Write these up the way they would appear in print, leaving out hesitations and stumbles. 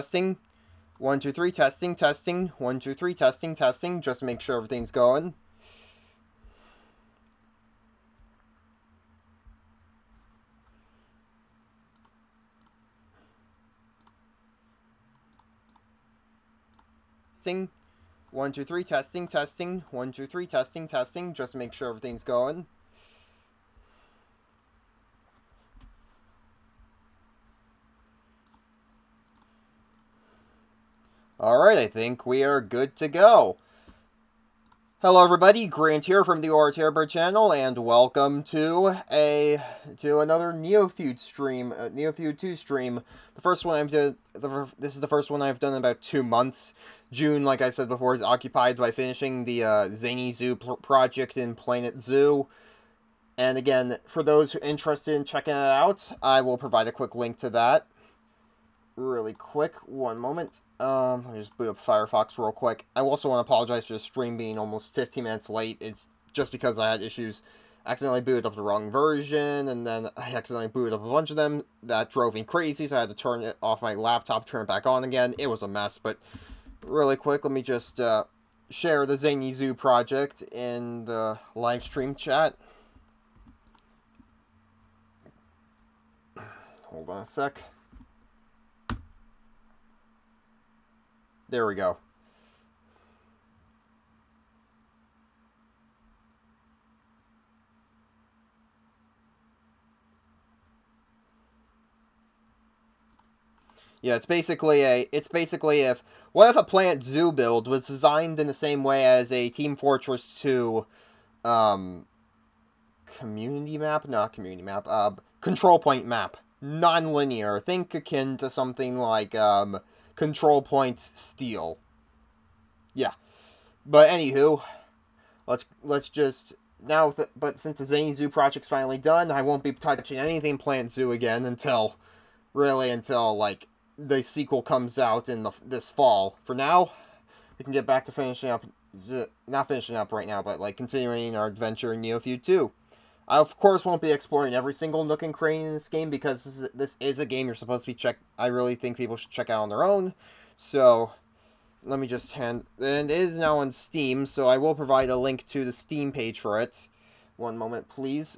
Testing. 1, 2, 3, testing, testing. 1, 2, 3, testing, testing. Just to make sure everything's going. Testing. 1, 2, 3, testing, testing. 1, 2, 3, testing, testing. Just to make sure everything's going. Alright, I think we are good to go. Hello everybody, Grant here from the AuraTerrorbird channel, and welcome to another Neofeud stream, Neofeud 2 stream. The first one this is the first one I've done in about 2 months. June, like I said before, is occupied by finishing the Zany Zoo project in Planet Zoo. And again, for those interested in checking it out, I will provide a quick link to that. Really quick, one moment. Let me just boot up Firefox real quick. I also want to apologize for the stream being almost 15 minutes late. It's just because I had issues. Accidentally booted up the wrong version, and then I accidentally booted up a bunch of them. That drove me crazy, so I had to turn it off my laptop, turn it back on again. It was a mess, but really quick, let me just share the Zany Zoo project in the live stream chat. Hold on a sec. There we go. Yeah, it's basically what if a Planet Zoo build was designed in the same way as a Team Fortress 2 community map? Not community map, control point map. Non-linear. Think akin to something like Control Point Steel. Yeah. But anywho, let's just now. But since the Zany Zoo project's finally done, I won't be touching anything Planet Zoo again until like the sequel comes out in this fall. For now, we can get back to finishing up. Not finishing up right now, but like continuing our adventure in Neofeud 2. I, of course, won't be exploring every single nook and cranny in this game, because this is a game you're supposed to be I really think people should check out on their own. So, let me just and it is now on Steam, so I will provide a link to the Steam page for it. One moment, please.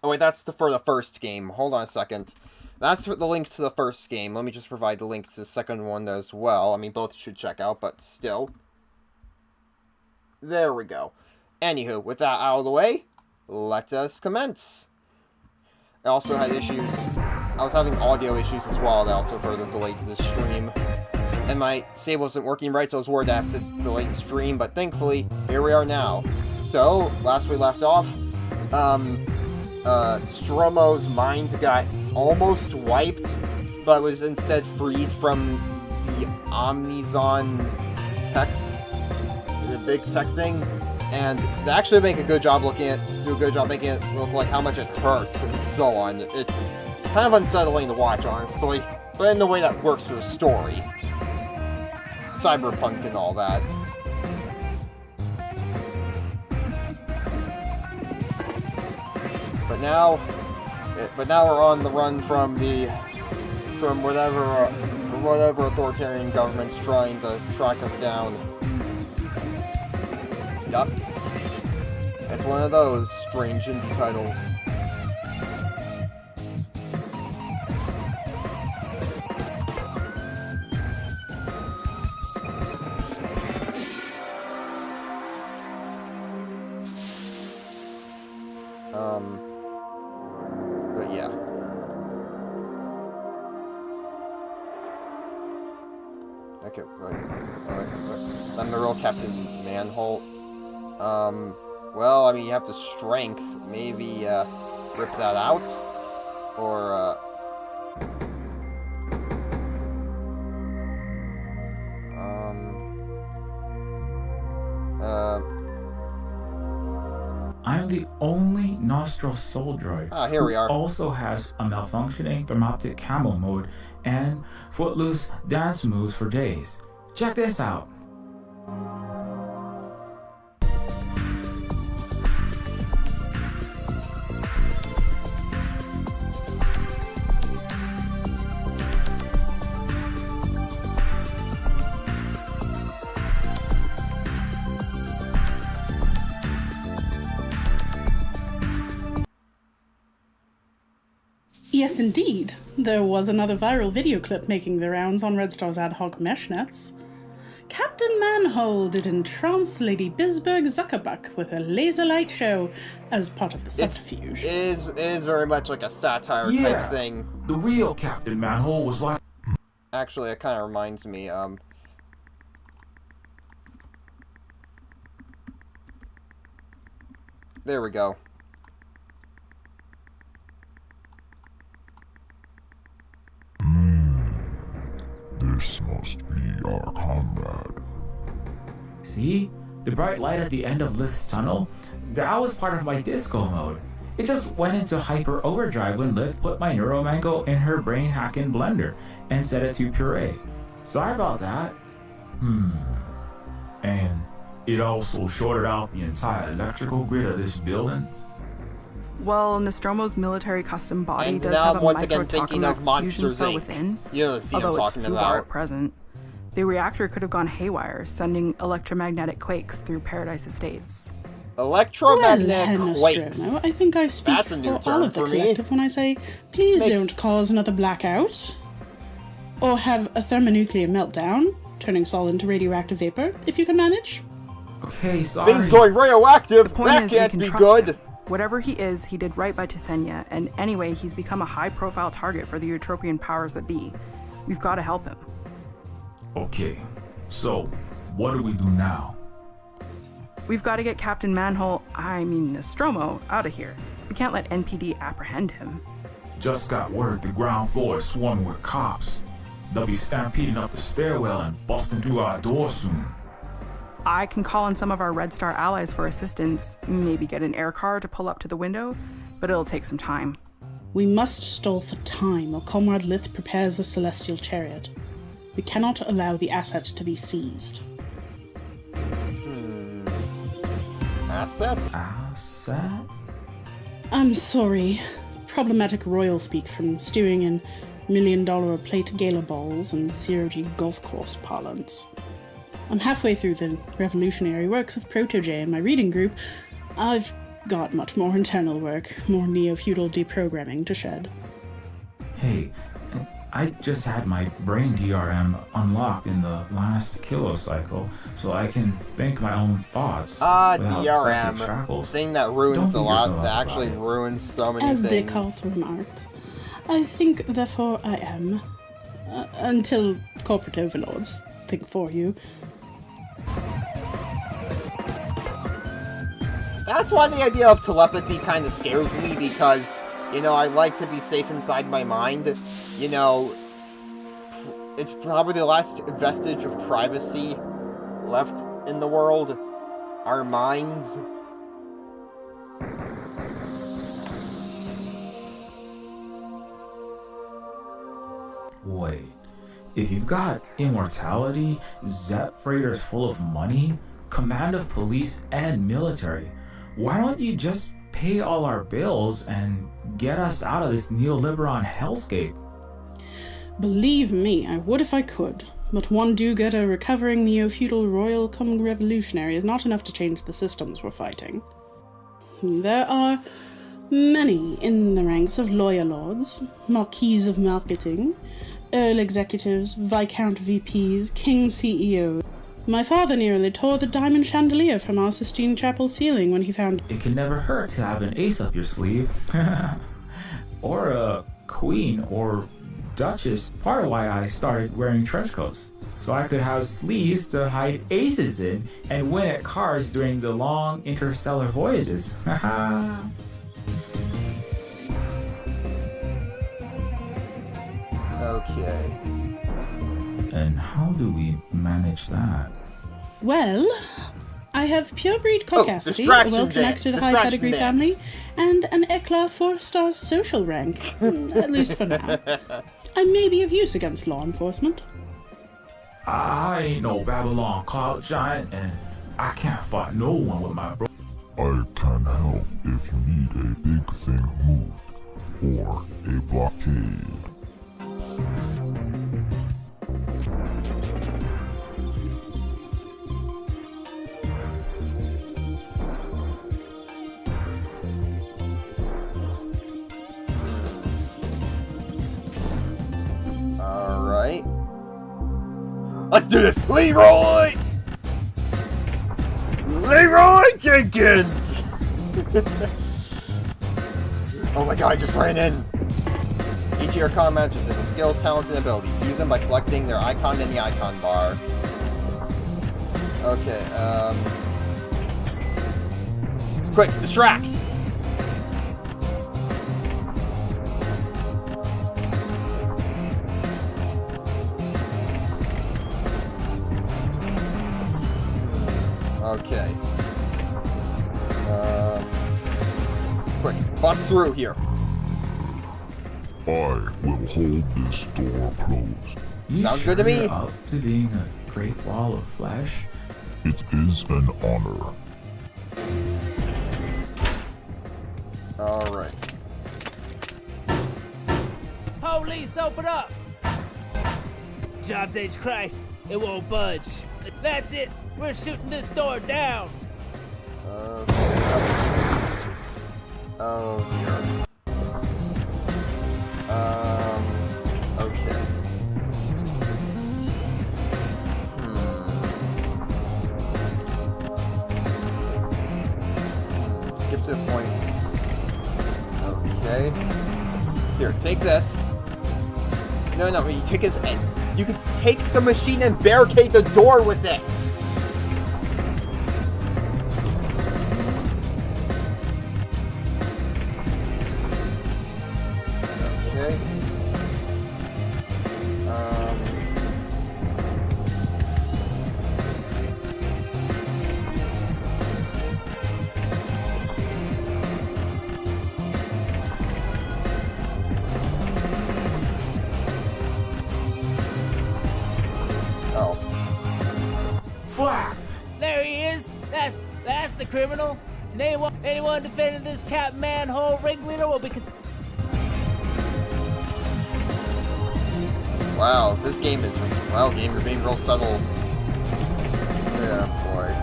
Oh wait, that's for the first game. Hold on a second. That's for the link to the first game. Let me just provide the link to the second one as well. I mean, both should check out, but still. There we go. Anywho, with that out of the way, let us commence. I also had issues. I was having audio issues as well that also further delayed the stream. And my save wasn't working right, so I was worried I have to delay the stream, but thankfully, here we are now. So, last we left off, Stromo's mind got almost wiped, but was instead freed from the Omnizon tech, the big tech thing, and they actually do a good job making it look like how much it hurts and so on. It's kind of unsettling to watch, honestly, but in the way that works for the story. Cyberpunk and all that. But now we're on the run from whatever authoritarian government's trying to track us down. Yup. It's one of those strange indie titles. But yeah. Okay, right. I'm the real Captain Manhole. Well, I mean, you have the strength. Maybe, rip that out? Or, I'm the only Nostril Soul Droid here we are. who also has a malfunctioning thermoptic camo mode and footloose dance moves for days. Check this out. Yes, indeed. There was another viral video clip making the rounds on Red Star's ad hoc mesh nets. Captain Manhole did entrance Lady Bisberg Zuckerbuck with a laser light show as part of the subterfuge. It is very much like a satire type thing. The real Captain Manhole was like... Actually, it kind of reminds me, there we go. This must be our comrade. See? The bright light at the end of Lith's tunnel? That was part of my disco mode. It just went into hyper overdrive when Lith put my neuromango in her brain hacking blender and set it to puree. Sorry about that. And it also shorted out the entire electrical grid of this building? Well, Nostromo's military custom body And does now have I'm a once again thinking of micro-tokamak fusion Monsters, cell Inc. within, You know the scene I'm although it's talking foobar about. at present. The reactor could have gone haywire, sending electromagnetic quakes through Paradise Estates. Electromagnetic Well, quakes. Nostromo, I think I speak That's a new for all term of the for me. collective when I say, please Makes- don't cause another blackout. Or have a thermonuclear meltdown, turning Sol into radioactive vapor, if you can manage. Okay, sorry. Things going radioactive. The point That is, we can't can be trust good. him. Whatever he is, he did right by Tesenia, and anyway, he's become a high-profile target for the utopian powers that be. We've got to help him. Okay, so what do we do now? We've got to get Captain Nostromo, out of here. We can't let NPD apprehend him. Just got word the ground floor is swarming with cops. They'll be stampeding up the stairwell and busting through our door soon. I can call in some of our Red Star allies for assistance, maybe get an air car to pull up to the window, but it'll take some time. We must stall for time while Comrade Lith prepares the Celestial Chariot. We cannot allow the asset to be seized. Assets? Asset? I'm sorry. Problematic royal speak from stewing in $1 million a plate gala balls and zero-G golf course parlance. I'm halfway through the revolutionary works of Protege in my reading group. I've got much more internal work, more neo-feudal deprogramming to shed. Hey, I just had my brain DRM unlocked in the last kilocycle, so I can think my own thoughts without psychic DRM. shackles. Thing that ruins Don't a beat lot. yourself That up actually about it. ruins so many As things. Descartes remarked, I think, therefore I am. Until corporate overlords think for you. That's why the idea of telepathy kind of scares me, because, you know, I like to be safe inside my mind. You know, it's probably the last vestige of privacy left in the world. Our minds. Wait, if you've got immortality, Zep freighters full of money, command of police and military, why don't you just pay all our bills and get us out of this neoliberon hellscape? Believe me, I would if I could. But one do-gooder recovering neo-feudal royal come revolutionary is not enough to change the systems we're fighting. There are many in the ranks of lawyer lords, marquis of marketing, earl executives, viscount VPs, king CEOs. My father nearly tore the diamond chandelier from our Sistine Chapel ceiling when he found It can never hurt to have an ace up your sleeve. Or a queen or duchess. Part of why I started wearing trench coats. So I could have sleeves to hide aces in and win at cards during the long interstellar voyages. Okay. And how do we manage that? Well, I have purebreed caucasity, a distraction well-connected dance. high pedigree Distraction family, dance. and an eclat 4-star social rank. At least for now. I may be of use against law enforcement. I ain't no Babylon cloud giant, and I can't fight no one with my bro. I can help if you need a big thing moved or a blockade. Let's do this! Leroy! Leroy Jenkins! Oh my god, I just ran in! Each of your comments has different skills, talents, and abilities. Use them by selecting their icon in the icon bar. Okay, quick, distract! Okay. Quick, bust through here. I will hold this door closed. You Sounds sure good to me. you're up to being a great wall of flesh? It is an honor. Alright. Police, open up! Jobs H. Christ, it won't budge. That's it, we're shooting this door down. Oh dear. Okay. Skip to the point. Okay. Here, take this. No, you take his end. You can take the machine and barricade the door with it. Okay. Oh. Flat! There he is. That's the criminal. It's anyone defending this cat manhole ringleader will be Wow, this game is... Wow, game, you're being real subtle. Yeah, boy.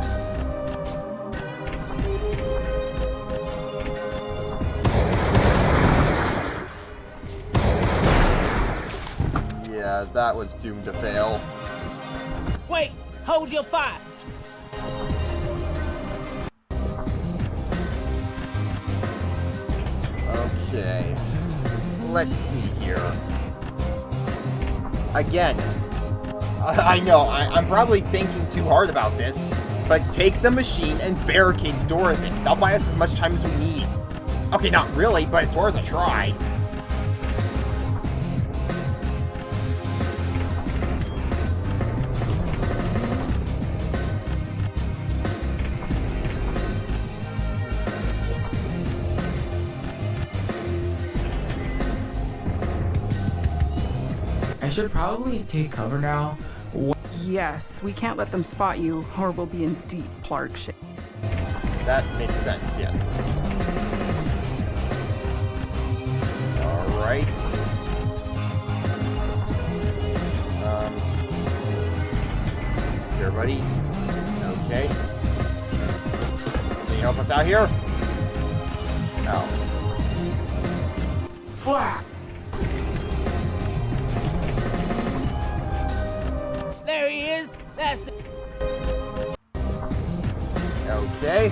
Yeah, that was doomed to fail. Wait, hold your fire. Okay. Let's see here. Again, I know, I'm probably thinking too hard about this, but take the machine and barricade the door with it. That'll buy us as much time as we need. Okay, not really, but it's worth a try. I should probably take cover now. Yes, we can't let them spot you, or we'll be in deep Plark shape. That makes sense, yeah. Alright. Here, buddy. Okay. Can you help us out here? No. Flat! There he is. That's the... Okay.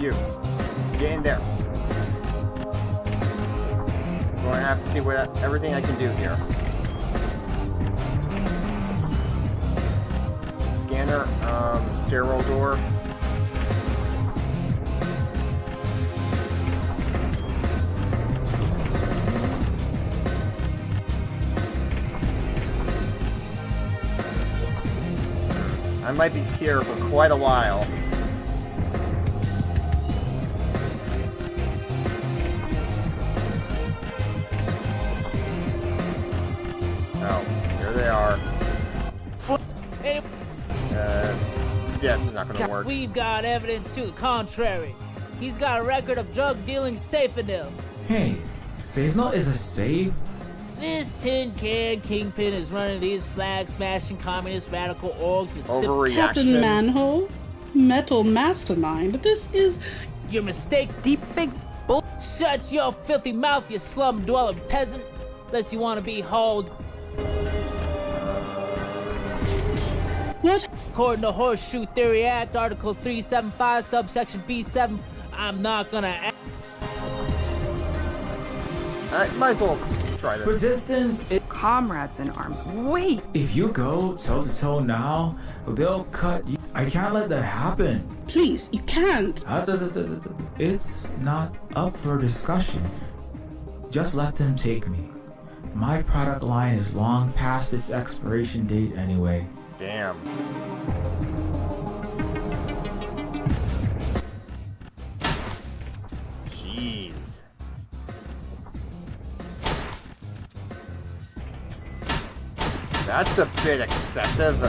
You. Get in there. I'm going to have to see everything I can do here. Scanner, stairwell door. I might be here for quite a while. Oh, here they are. Yeah, this is not gonna work. We've got evidence to the contrary. He's got a record of drug dealing safe in him. Hey, Safe Note is a safe? This tin can kingpin is running these flag-smashing communist radical orgs with Overreaction. Captain Manhole? Metal Mastermind? This is... Your mistake. Deep fake bull. Shut your filthy mouth, you slum-dwelling peasant. unless you want to be hauled. What? According to Horseshoe Theory Act, Article 375, subsection B7, I'm not gonna. Alright, might as well try this. Resistance. Comrades in arms. Wait! If you go toe to toe now, they'll cut you. I can't let that happen. Please, you can't. It's not up for discussion. Just let them take me. My product line is long past its expiration date anyway. Damn. Jeez. That's a bit excessive.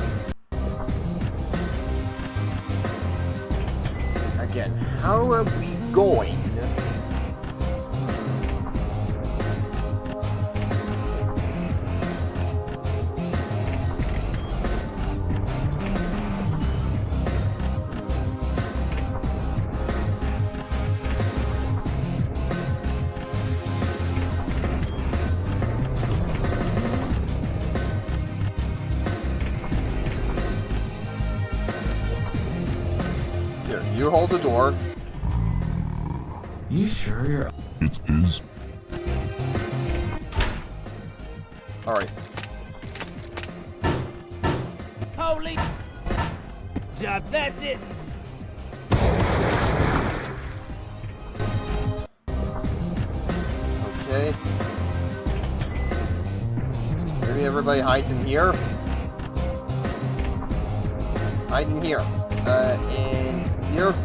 Again, how are we going? You hold the door. You sure you're... It is. Alright. Holy job, that's it. Okay. Maybe everybody hides in here. Hide in here. In here.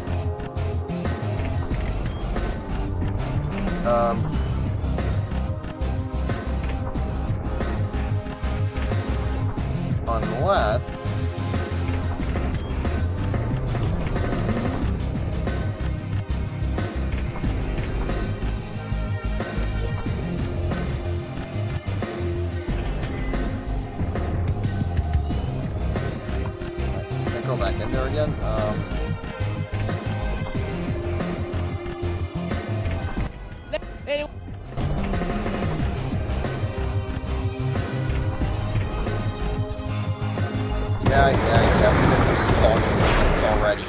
Unless... Can't go back in there again. Anyway, Yeah, definitely already.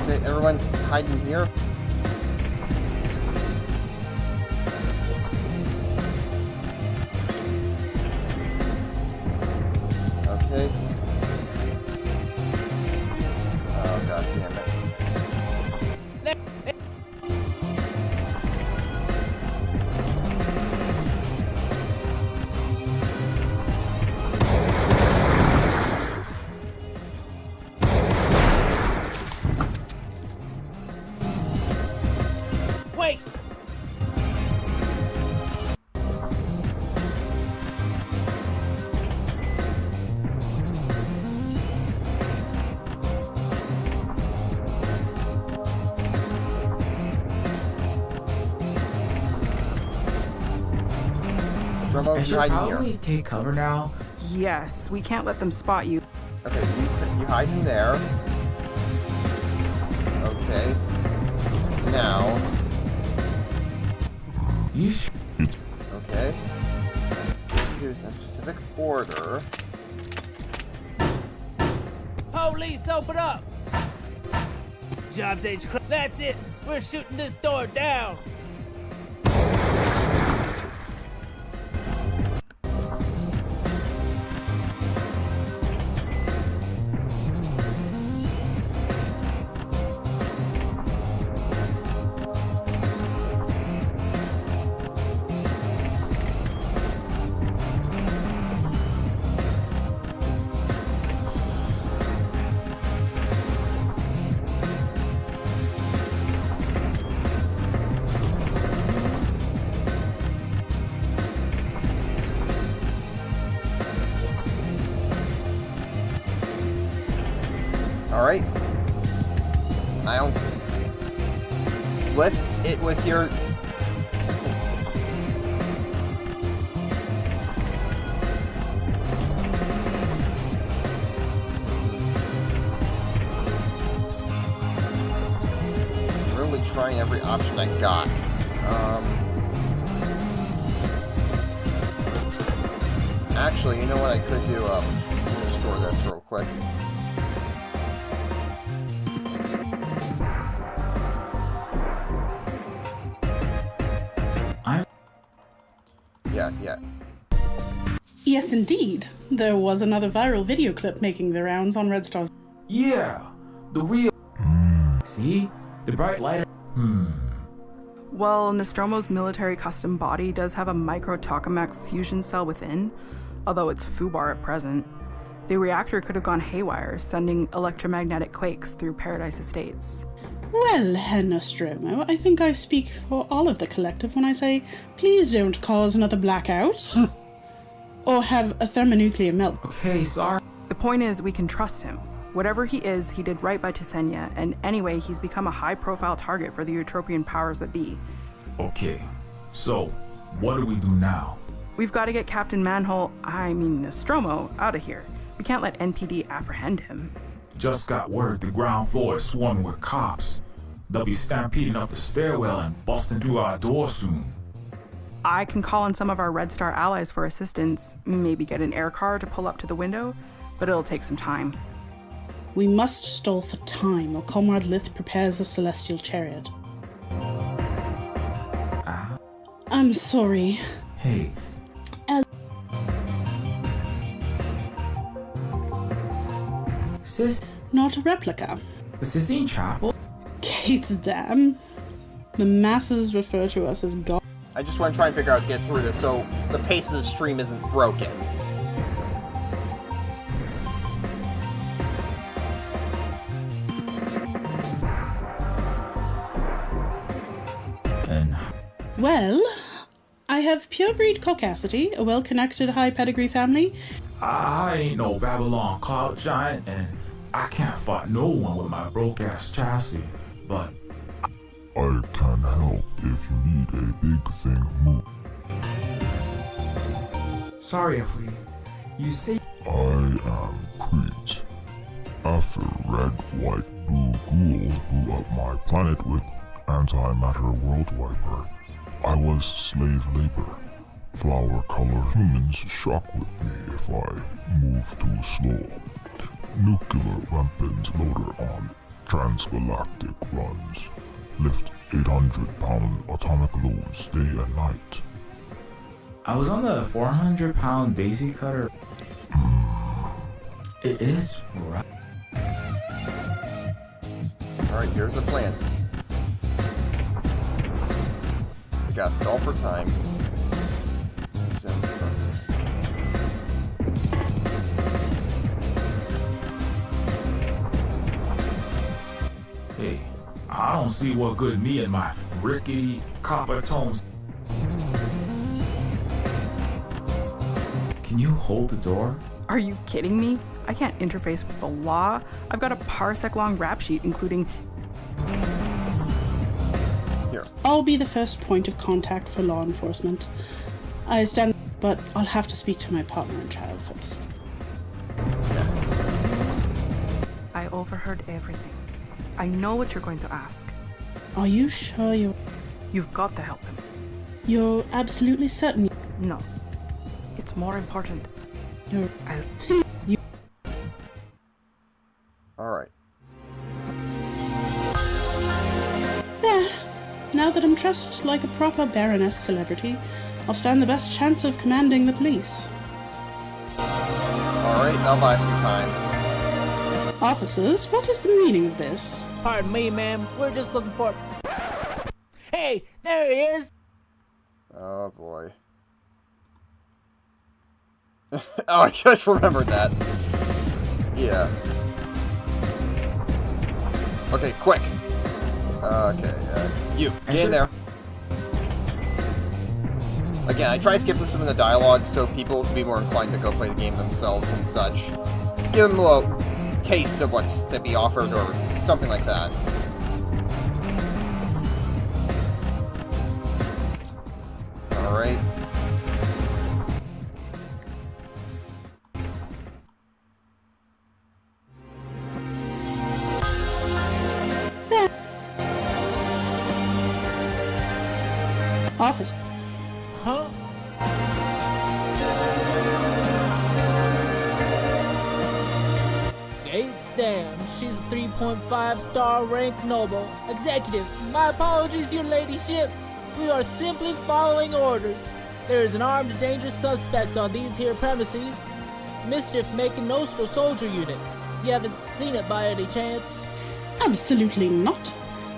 Okay, everyone hide in here. Okay. Oh, god damn it. wait. Remo, I you should hide in here. probably take cover now. Yes, we can't let them spot you. Okay, you hide in there. Okay. Now. You sh- Okay. Here's a specific order. Police, open up! Jobs age. That's it. We're shooting this door down. Alright. I don't... Lift it with your... Really trying every option I got. Actually, you know what I could do? Let me restore this real quick. Yeah. Yes, indeed. There was another viral video clip making the rounds on Red Star's. Yeah, the real. See? The bright light. Well, Nostromo's military custom body does have a micro-tokamak fusion cell within, although it's FUBAR at present. The reactor could have gone haywire, sending electromagnetic quakes through Paradise Estates. Well, Herr Nostromo, I think I speak for all of the collective when I say, please don't cause another blackout. Or have a thermonuclear melt. Okay, sorry. The point is, we can trust him. Whatever he is, he did right by Tisenia, and anyway, he's become a high-profile target for the Eutropian powers that be. Okay, so what do we do now? We've got to get Captain Nostromo, out of here. We can't let NPD apprehend him. Just got word the ground floor is swarming with cops. They'll be stampeding up the stairwell and busting through our door soon. I can call on some of our Red Star allies for assistance, maybe get an air car to pull up to the window, but it'll take some time. We must stall for time while Comrade Lith prepares the celestial chariot. I'm sorry. Hey. Sis, Not a replica. the Sistine Chapel? Kate's dam. The masses refer to us as God. I just want to try and figure out how to get through this so the pace of the stream isn't broken. Well, I have purebreed caucasity, a well-connected high-pedigree family. I ain't no Babylon cloud giant, and I can't fight no one with my broke-ass chassis, but I can help if you need a big thing moved. sorry if you see. I am Crete. After red, white, blue ghouls blew up my planet with antimatter world wiper, I was slave labor. Flower-colored humans shock with me if I move too slow. Nuclear weapons loader on transgalactic runs. Lift 800-pound atomic loads day and night. I was on the 400-pound daisy cutter. It is right. Alright, here's the plan. We got stall for time. Hey, I don't see what good me and my rickety copper tones. Can you hold the door? Are you kidding me? I can't interface with the law. I've got a parsec-long rap sheet including... Here. I'll be the first point of contact for law enforcement. I stand, but I'll have to speak to my partner and child first. I overheard everything. I know what you're going to ask. Are you sure You've got to help him. you're absolutely certain? No. It's more important. You're... Alright. There. Now that I'm dressed like a proper Baroness celebrity, I'll stand the best chance of commanding the police. Alright, I'll buy some time. Officers, what is the meaning of this? Pardon me, ma'am. We're just looking for... Hey, there he is! Oh boy. Oh, I just remembered that. Yeah. Okay, quick. Okay, you, get in there. Again, I try skipping some of the dialogue so people can be more inclined to go play the game themselves and such. Give them a little taste of what's to be offered, or something like that. Alright. Office. Huh? Gates Dam. She's a 3.5-star ranked noble. Executive, my apologies, your ladyship. We are simply following orders. There is an armed and dangerous suspect on these here premises. Mischief-making Nostro soldier unit. You haven't seen it by any chance? Absolutely not.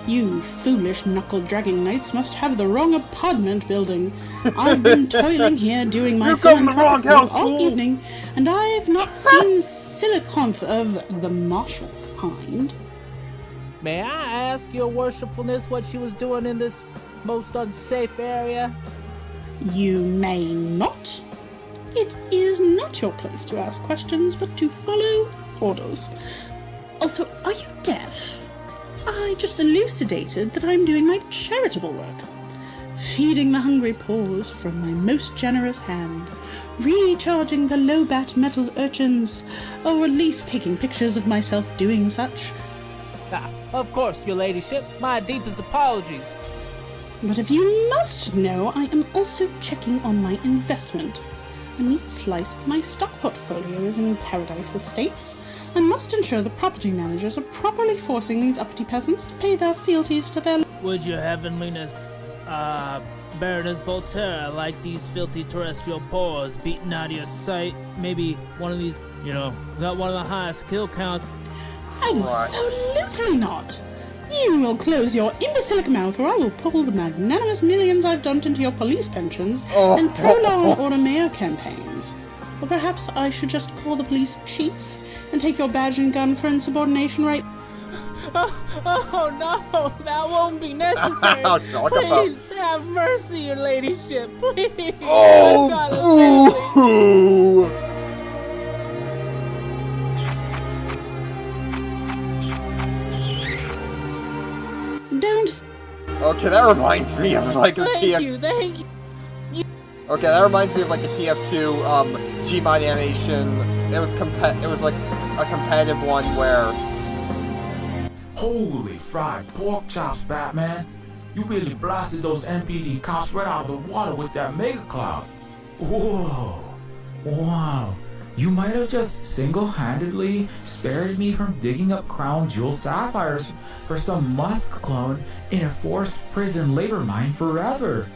You foolish knuckle-dragging knights must have the wrong apartment building. I've been toiling here doing my philanthropic work all evening, and I've not seen siliconth of the martial kind. May I ask your worshipfulness what she was doing in this most unsafe area? You may not. It is not your place to ask questions, but to follow orders. Also, are you deaf? I just elucidated that I'm doing my charitable work. Feeding the hungry paws from my most generous hand. Recharging the low-bat metal urchins. Or at least taking pictures of myself doing such. Ah, of course, your ladyship. My deepest apologies. But if you must know, I am also checking on my investment. A neat slice of my stock portfolio is in Paradise Estates. I must ensure the property managers are properly forcing these uppity peasants to pay their fealties to their... Would your heavenliness, Baroness Voltaire, like these filthy terrestrial paws beaten out of your sight? Maybe one of these, got one of the highest kill counts. Absolutely not! You will close your imbecilic mouth, or I will pull the magnanimous millions I've dumped into your police pensions and prolong order mayor campaigns. Or perhaps I should just call the police chief and take your badge and gun for insubordination, right? Oh no, that won't be necessary. Please have mercy, your ladyship. Please. Don't. Okay, that reminds me of like a Thank you. Okay, that reminds me of like a TF2 Gmod animation. It was like a competitive one where... Holy fried pork chops, Batman! You really blasted those NPD cops right out of the water with that mega cloud. Whoa! Wow! You might have just single-handedly spared me from digging up crown jewel sapphires for some Musk clone in a forced prison labor mine forever.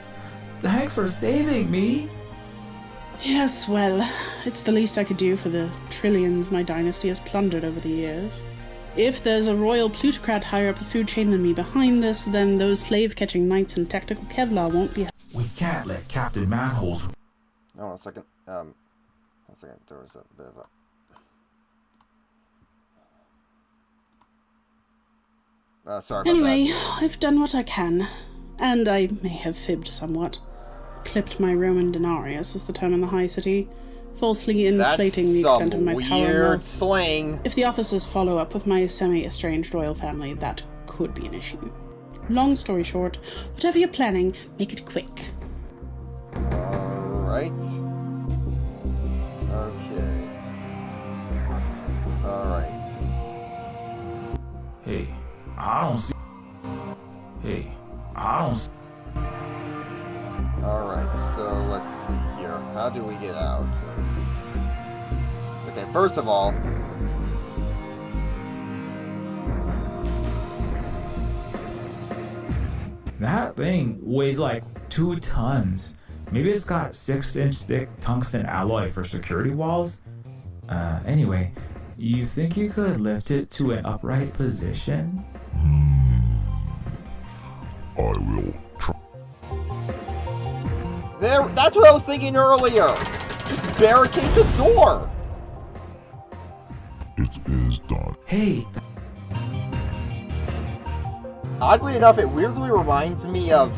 Thanks for saving me. Yes, well, it's the least I could do for the trillions my dynasty has plundered over the years. If there's a royal plutocrat higher up the food chain than me behind this, then those slave-catching knights in tactical Kevlar won't be... We can't let Captain Manholes... Oh, one second. One second. There was a bit of a... sorry about Anyway, that. I've done what I can. And I may have fibbed somewhat. Clipped my Roman denarius, is the term in the high city. Falsely inflating the extent of my power and wealth. Slang. If the officers follow up with my semi-estranged royal family, that could be an issue. Long story short, whatever you're planning, make it quick. Alright. Okay. Alright. Hey, I don't see... Alright, so let's see here. How do we get out? Okay, first of all... That thing weighs like 2 tons. Maybe it's got 6-inch thick tungsten alloy for security walls? Anyway, you think you could lift it to an upright position? I will try. There, that's what I was thinking earlier! Just barricade the door! It is done. Hey, Oddly enough, it weirdly reminds me of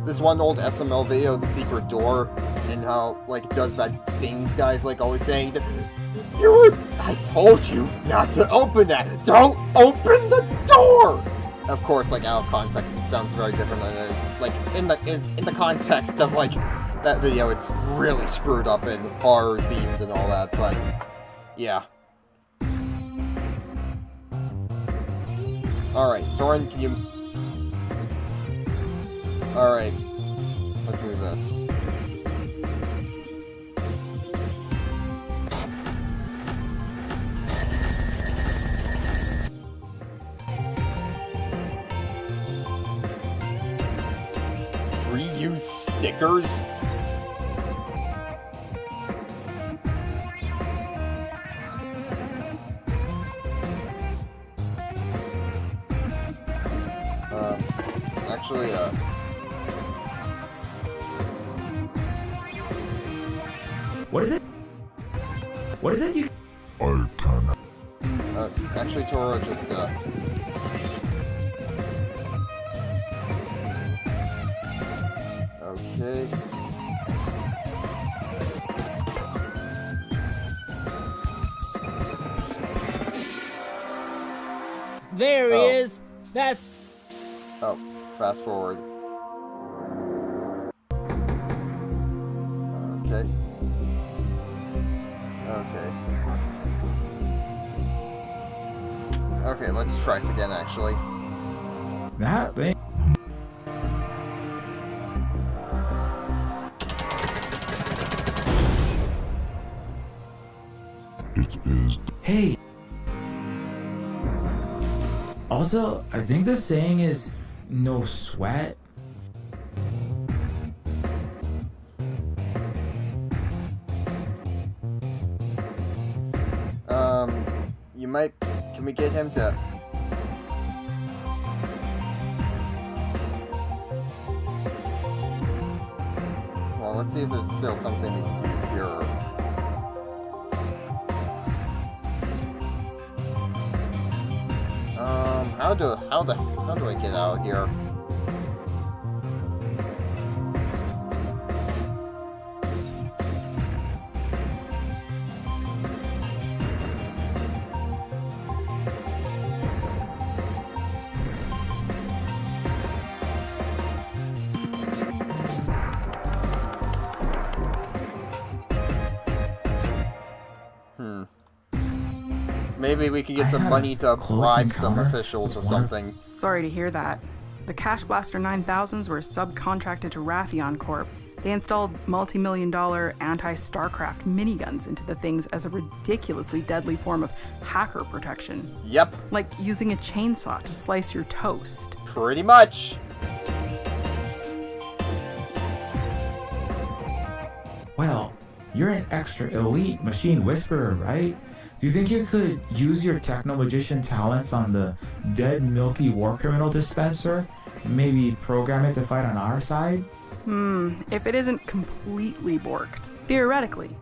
this one old SML video, The Secret Door, and how, like, it does bad things, guys, like, always saying, I told you not to open that! Don't open the door! Of course, like, out of context, it sounds very different than it is. Like, in the context of, like, that video, it's really screwed up and horror-themed and all that, but, yeah. Alright, Torin, can you... Alright, let's do this. Reuse stickers? Actually, What is it? What is it? You. I can. actually, Toro, just, okay. There Oh. he is. That's Oh, fast forward. Okay. Okay. Okay, let's try this again, actually. That thing. It is. Hey. Also, I think the saying is no sweat. You might... Can we get him to... Well, let's see if there's still something we can use here. How do I get out of here? Maybe we could get some money to bribe some officials or something. Sorry to hear that. The Cash Blaster 9000s were subcontracted to Raytheon Corp. They installed multi-million-dollar anti-StarCraft miniguns into the things as a ridiculously deadly form of hacker protection. Yep, Like using a chainsaw to slice your toast. pretty much. Well, you're an extra elite machine whisperer, right? Do you think you could use your techno-magician talents on the dead Milky War criminal dispenser? Maybe program it to fight on our side? If it isn't completely borked. Theoretically,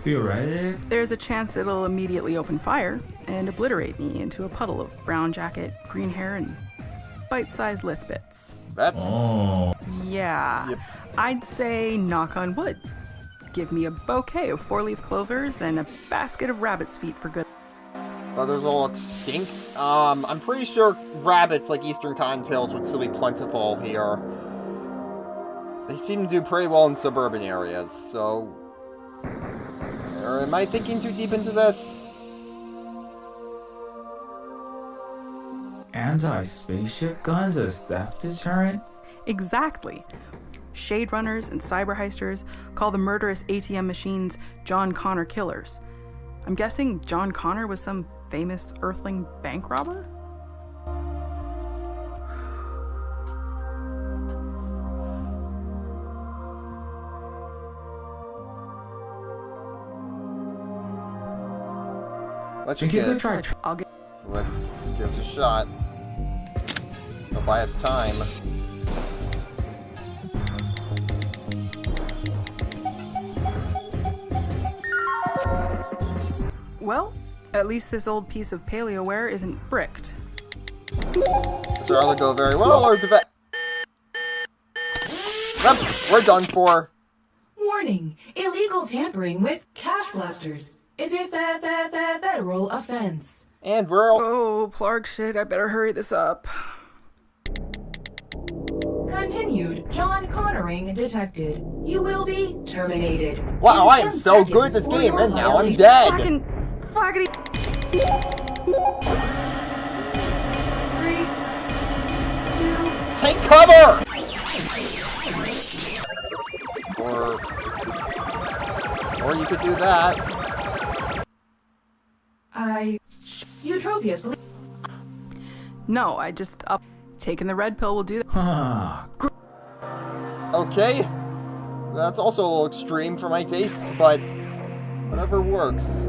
Theoretic? there's a chance it'll immediately open fire and obliterate me into a puddle of brown jacket, green hair, and bite-sized lith bits. That's... Oh. Yeah, Yep. I'd say knock on wood. Give me a bouquet of four-leaf clovers and a basket of rabbit's feet for good. But there's all extinct. I'm pretty sure rabbits, like eastern cottontails, would still be plentiful here. They seem to do pretty well in suburban areas, so... Or am I thinking too deep into this? Anti-spaceship guns as theft deterrent? Exactly. Shade runners and cyber heisters call the murderous ATM machines John Connor killers. I'm guessing John Connor was some famous Earthling bank robber? Let's Think just you get could it. try I'll get. Let's just give it a shot. It'll buy us time. Well, at least this old piece of paleoware isn't bricked. This will either go very well or Yep, we're done for. Warning! Illegal tampering with cash blasters is a federal offense. And we're all... Oh, Plarg shit, I better hurry this up. Continued. John Connoring detected. You will be terminated. Wow, In I am 10 so good at seconds this for game, your and now I'm violation. dead. Fucking... Flaggity... 3, 2... Take cover! Or you could do that. Eutropius, No, I just up. Taking the red pill will do that. Okay. That's also a little extreme for my tastes, but whatever works.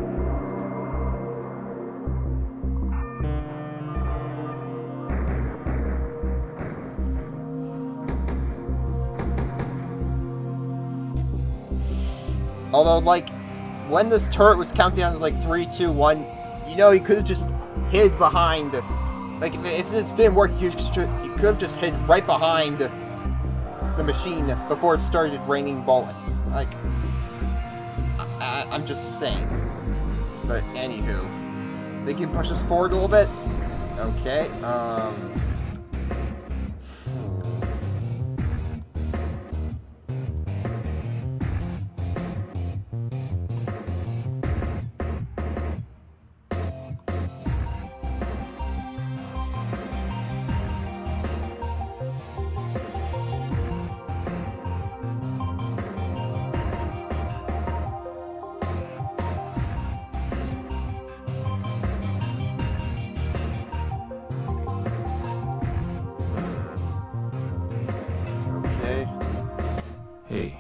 Although, like, when this turret was counting down to, like, 3, 2, 1, you know, he could have just hid behind... Like, if this didn't work, he could have just hid right behind the machine before it started raining bullets. Like, I'm just saying. But, anywho. They can push us forward a little bit? Okay, okay. Hey.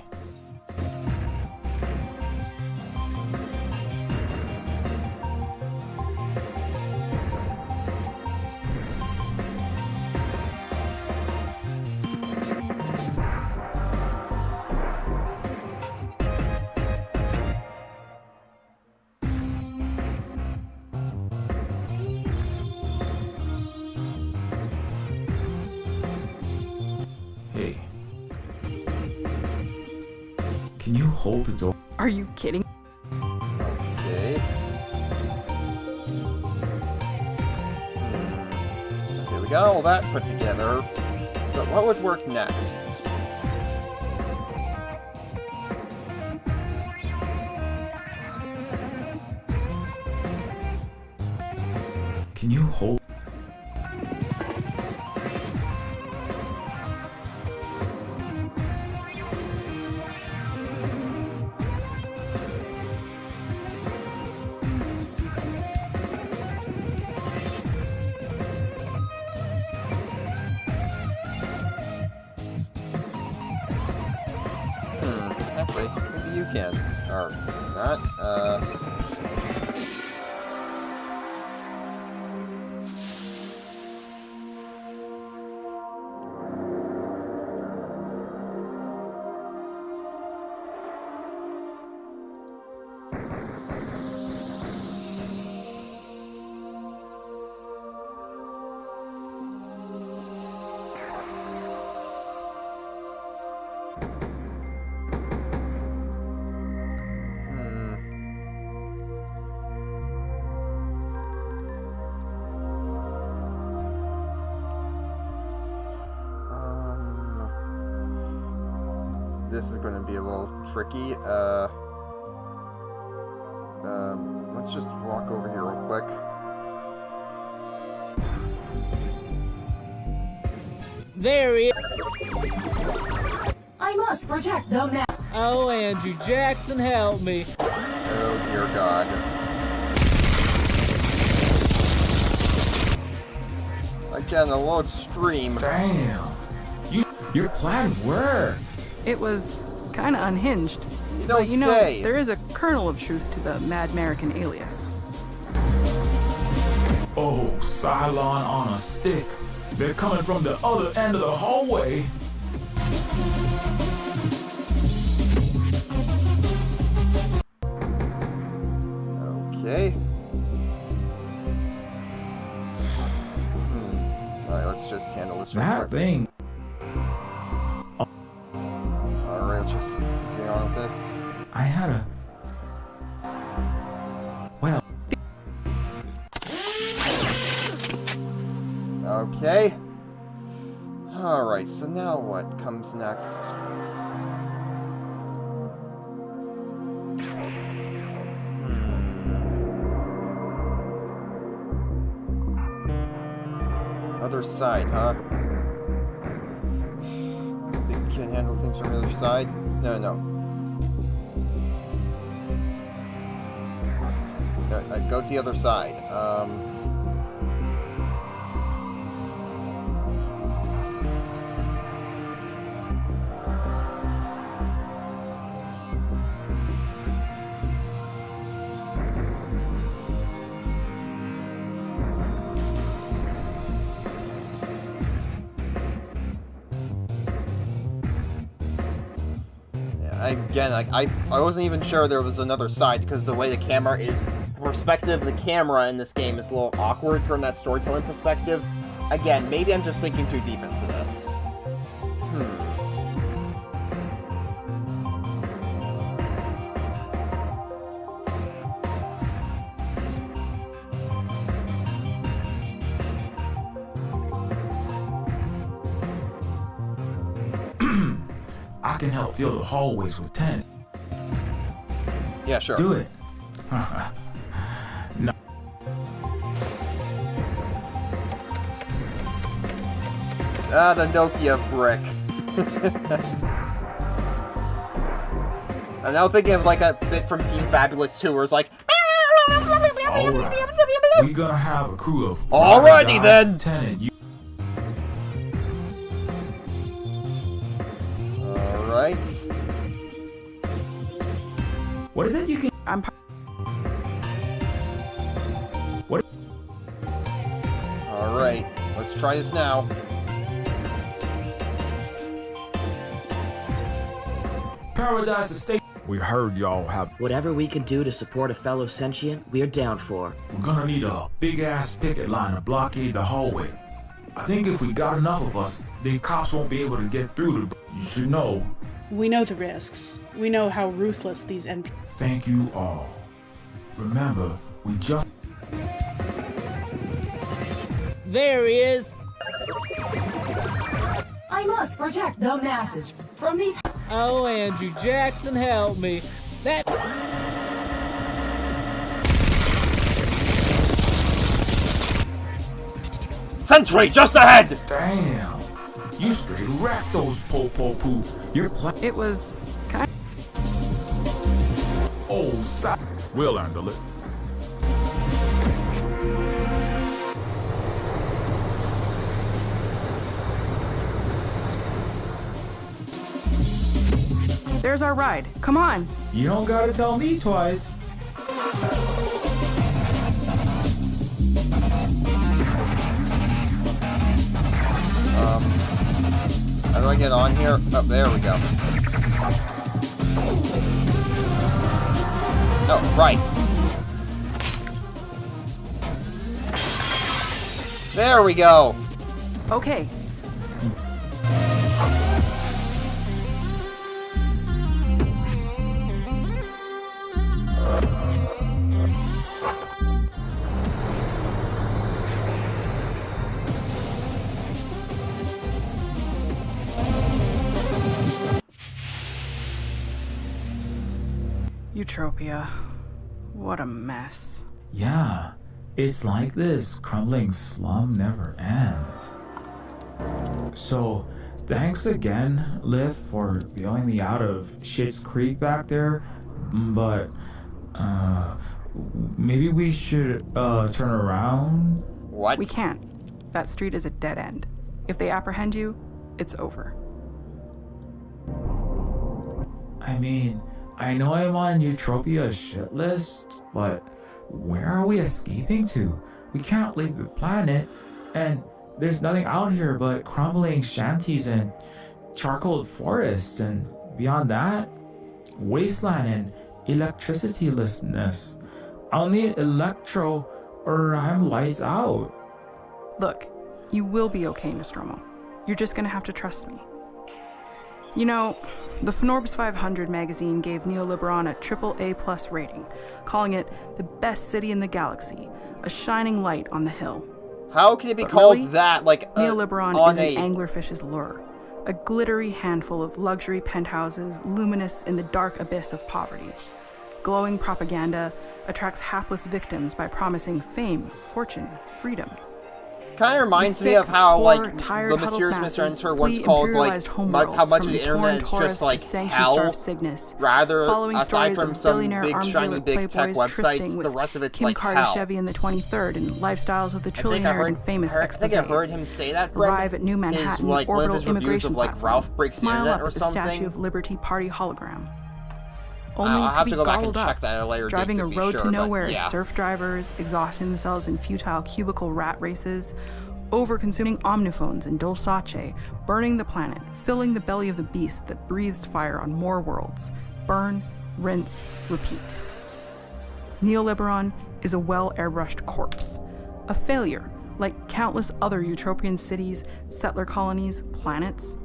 Hey. Can you hold the door? Are you kidding? Okay. Okay, we got all that put together. But what would work next? Can you hold? Actually, maybe you can. Or not. This is going to be a little tricky. Let's just walk over here real quick. There he is. I must protect the map. Oh, Andrew Jackson, help me. Oh dear God. Again, a little extreme. Damn. Your plan worked. It was kind of unhinged. You don't But you know, say. there is a kernel of truth to the Mad American alias. Oh, Cylon on a stick. They're coming from the other end of the hallway. Okay. Alright, let's just handle this real That quick. thing. Alright, so now what comes next? Other side, huh? Think you can handle things from the other side? No. Go to the other side. Again, I wasn't even sure there was another side because the way the camera is, the perspective of the camera in this game is a little awkward from that storytelling perspective. Again, maybe I'm just thinking too deep into this. I can help fill the hallways with tenants. Yeah, sure. Do it. No. Ah, the Nokia brick. I'm now thinking of like a bit from Team Fabulous 2 where it's like... Alright. We're gonna have a crew of... Alrighty then! Tenant. Alright. What is it you can... What? Alright, let's try this now. Paradise Estate. We heard y'all have... Whatever we can do to support a fellow sentient, we're down for. We're gonna need a big-ass picket line to blockade the hallway. I think if we got enough of us, the cops won't be able to get through to... You should know. We know the risks. We know how ruthless these NPCs. Thank you all. Remember, we just... There he is. I must protect the masses from these. Oh, Andrew Jackson, help me. That. Sentry, just ahead! Damn! You straight wrecked those po-po-poo. You're It was kind Oh, we'll handle it. There's our ride. Come on. You don't gotta tell me twice. How do I get on here? Oh, there we go. Oh, right. There we go. Okay. Utopia. What a mess. Yeah, it's like this crumbling slum never ends. So, thanks again, Lith, for bailing me out of Shit's Creek back there. But, maybe we should, turn around? What? We can't. That street is a dead end. If they apprehend you, it's over. I mean, I know I'm on Eutropia's shit list, but where are we escaping to? We can't leave the planet, and there's nothing out here but crumbling shanties and charcoal forests, and beyond that, wasteland and electricitylessness. I'll need electro or I'm lights out. Look, you will be okay, Nostromo. You're just gonna have to trust me. You know, the Forbes 500 magazine gave Neoliberon a AAA+ rating, calling it the best city in the galaxy, a shining light on the hill. How can it be called Really? that, like, Neoliberon on is an anglerfish's lure. A glittery handful of luxury penthouses luminous in the dark abyss of poverty. Glowing propaganda attracts hapless victims by promising fame, fortune, freedom. Kind of reminds me of how, like, the Mysterious Mr. Enter once called, like, how much of the internet is just, like, hell, rather, aside from some big, shiny, big tech websites, the rest of it's, Kim like, Kardashev hell. in the 23rd and lifestyles of the trillionaires and famous exposés. I think I heard him say that from Arrive at New Manhattan like, orbital one of his reviews immigration of, like, platform. Ralph Breaks the Smile Internet up or at the something. Statue of Liberty Party hologram. I'll Only to have be to go back and gobbled check up, that at a later date driving to a be road sure, to but nowhere yeah. surf drivers, exhausting themselves in futile cubicle rat races, over-consuming omniphones in Dulce, burning the planet, filling the belly of the beast that breathes fire on more worlds. Burn, rinse, repeat. Neoliberon is a well-airbrushed corpse. A failure, like countless other utopian cities, settler colonies, planets.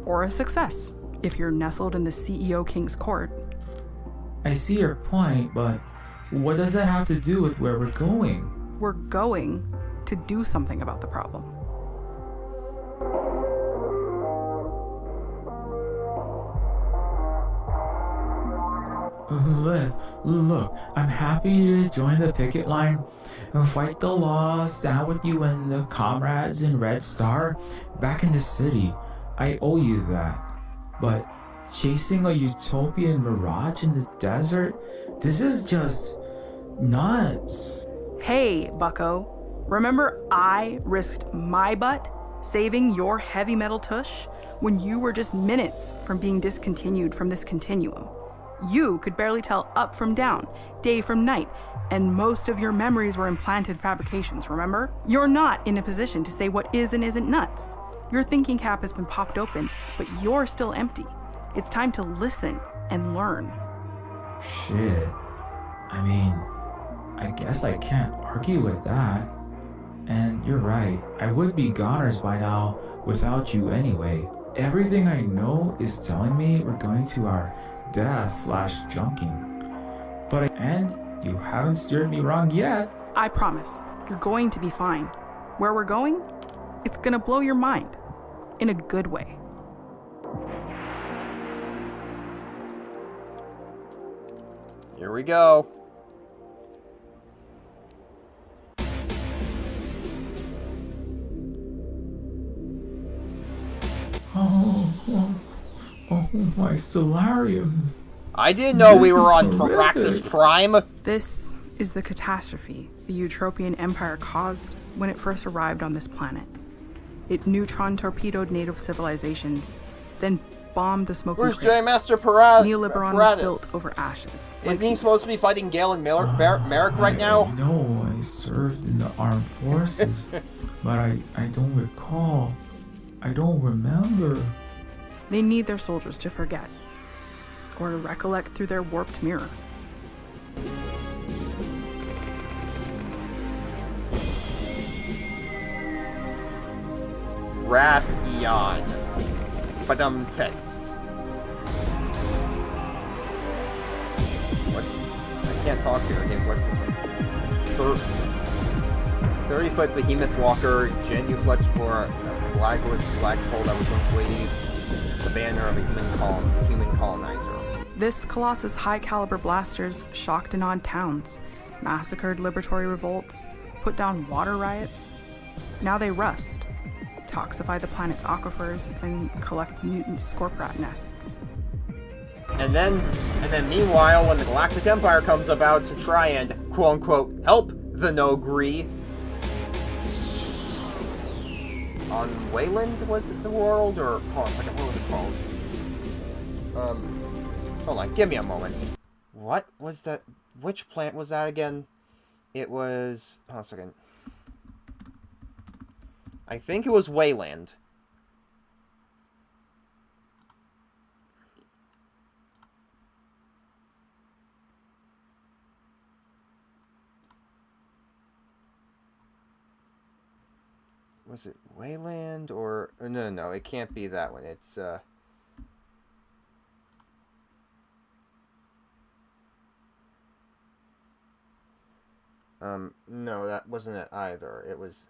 Or a success, if you're nestled in the CEO King's court. I see your point, but what does that have to do with where we're going? We're going to do something about the problem. Look, I'm happy to join the picket line and fight the law, stand with you and the comrades in Red Star back in the city. I owe you that. But chasing a utopian mirage in the desert, this is just nuts. Hey, bucko. Remember I risked my butt saving your heavy metal tush when you were just minutes from being discontinued from this continuum? You could barely tell up from down, day from night, and most of your memories were implanted fabrications, remember? You're not in a position to say what is and isn't nuts. Your thinking cap has been popped open, but you're still empty. It's time to listen and learn. Shit. I mean, I guess I can't argue with that. And you're right, I would be goners by now without you anyway. Everything I know is telling me we're going to our death/junking. And you haven't steered me wrong yet. I promise, you're going to be fine. Where we're going, it's gonna blow your mind. In a good way. Here we go. Oh, my stellariums. I didn't know we This were is on horrific. Praxis Prime. This is the catastrophe the Utopian Empire caused when it first arrived on this planet. It neutron torpedoed native civilizations, then bombed the smoking Where's craters. J Master Paradis? Neoliberon was built over ashes. Isn't he supposed to be fighting Galen Merrick right now? I know I served in the armed forces, but I don't recall. I don't remember. They need their soldiers to forget, or to recollect through their warped mirror. Wrath Eon. Badum Tess. What? I can't talk to her again. What is 30-foot behemoth walker, genuflex for a blackless black hole that was once waiting the banner of a human colonizer. This Colossus high-caliber blasters shocked and awed towns, massacred liberatory revolts, put down water riots. Now they rust, toxify the planet's aquifers, and collect mutant scorprat nests. And then meanwhile, when the Galactic Empire comes about to try and quote-unquote help the No-Gree, on Wayland, was it the world? Or, hold on a second, what was it called? Hold on, give me a moment. What was that? Which planet was that again? It was, hold on a second. I think it was Wayland. Was it Wayland or no, it can't be that one. It's no, that wasn't it either. It was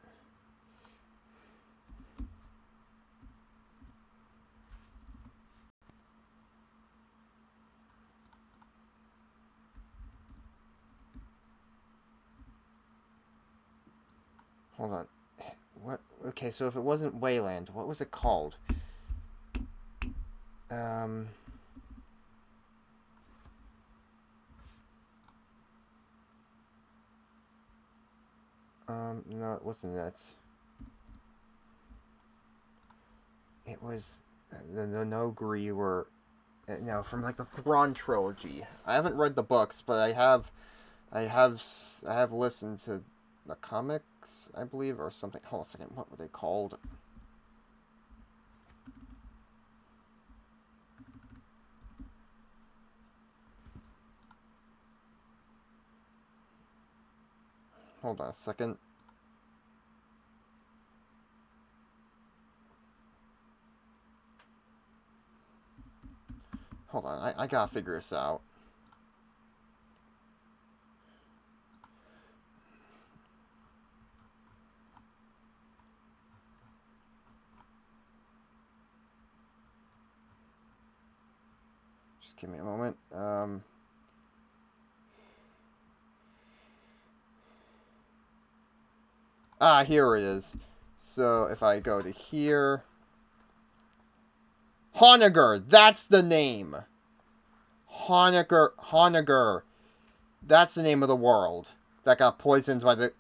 Hold on. What? Okay, so if it wasn't Wayland, what was it called? No, it wasn't it. It was the Nogri were no, from like the Thrawn trilogy. I haven't read the books, but I have listened to the comics, I believe, or something. Hold on a second. What were they called? Hold on a second. Hold on, I gotta figure this out. Just give me a moment. Here it is. So if I go to here, Honegger, that's the name. Honegger. That's the name of the world that got poisoned by the...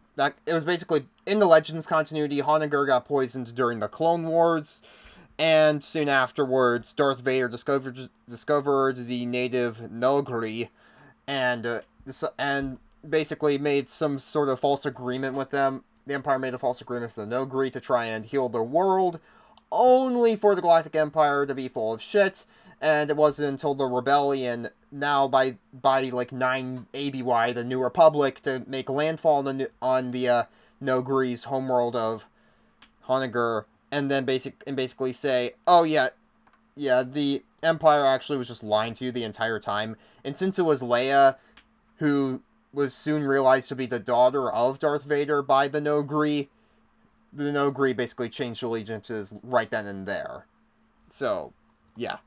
It was basically, in the Legends continuity, Honegger got poisoned during the Clone Wars, and soon afterwards, Darth Vader discovered the native Nogri, and basically made some sort of false agreement with them. The Empire made a false agreement with the Nogri to try and heal the world, only for the Galactic Empire to be full of shit. And it wasn't until the Rebellion, now by like 9 ABY, the New Republic, to make landfall on the Nogri's homeworld of Honegger, and then basically say, oh yeah, the Empire actually was just lying to you the entire time. And since it was Leia, who was soon realized to be the daughter of Darth Vader by the Nogri basically changed allegiances right then and there. So, yeah.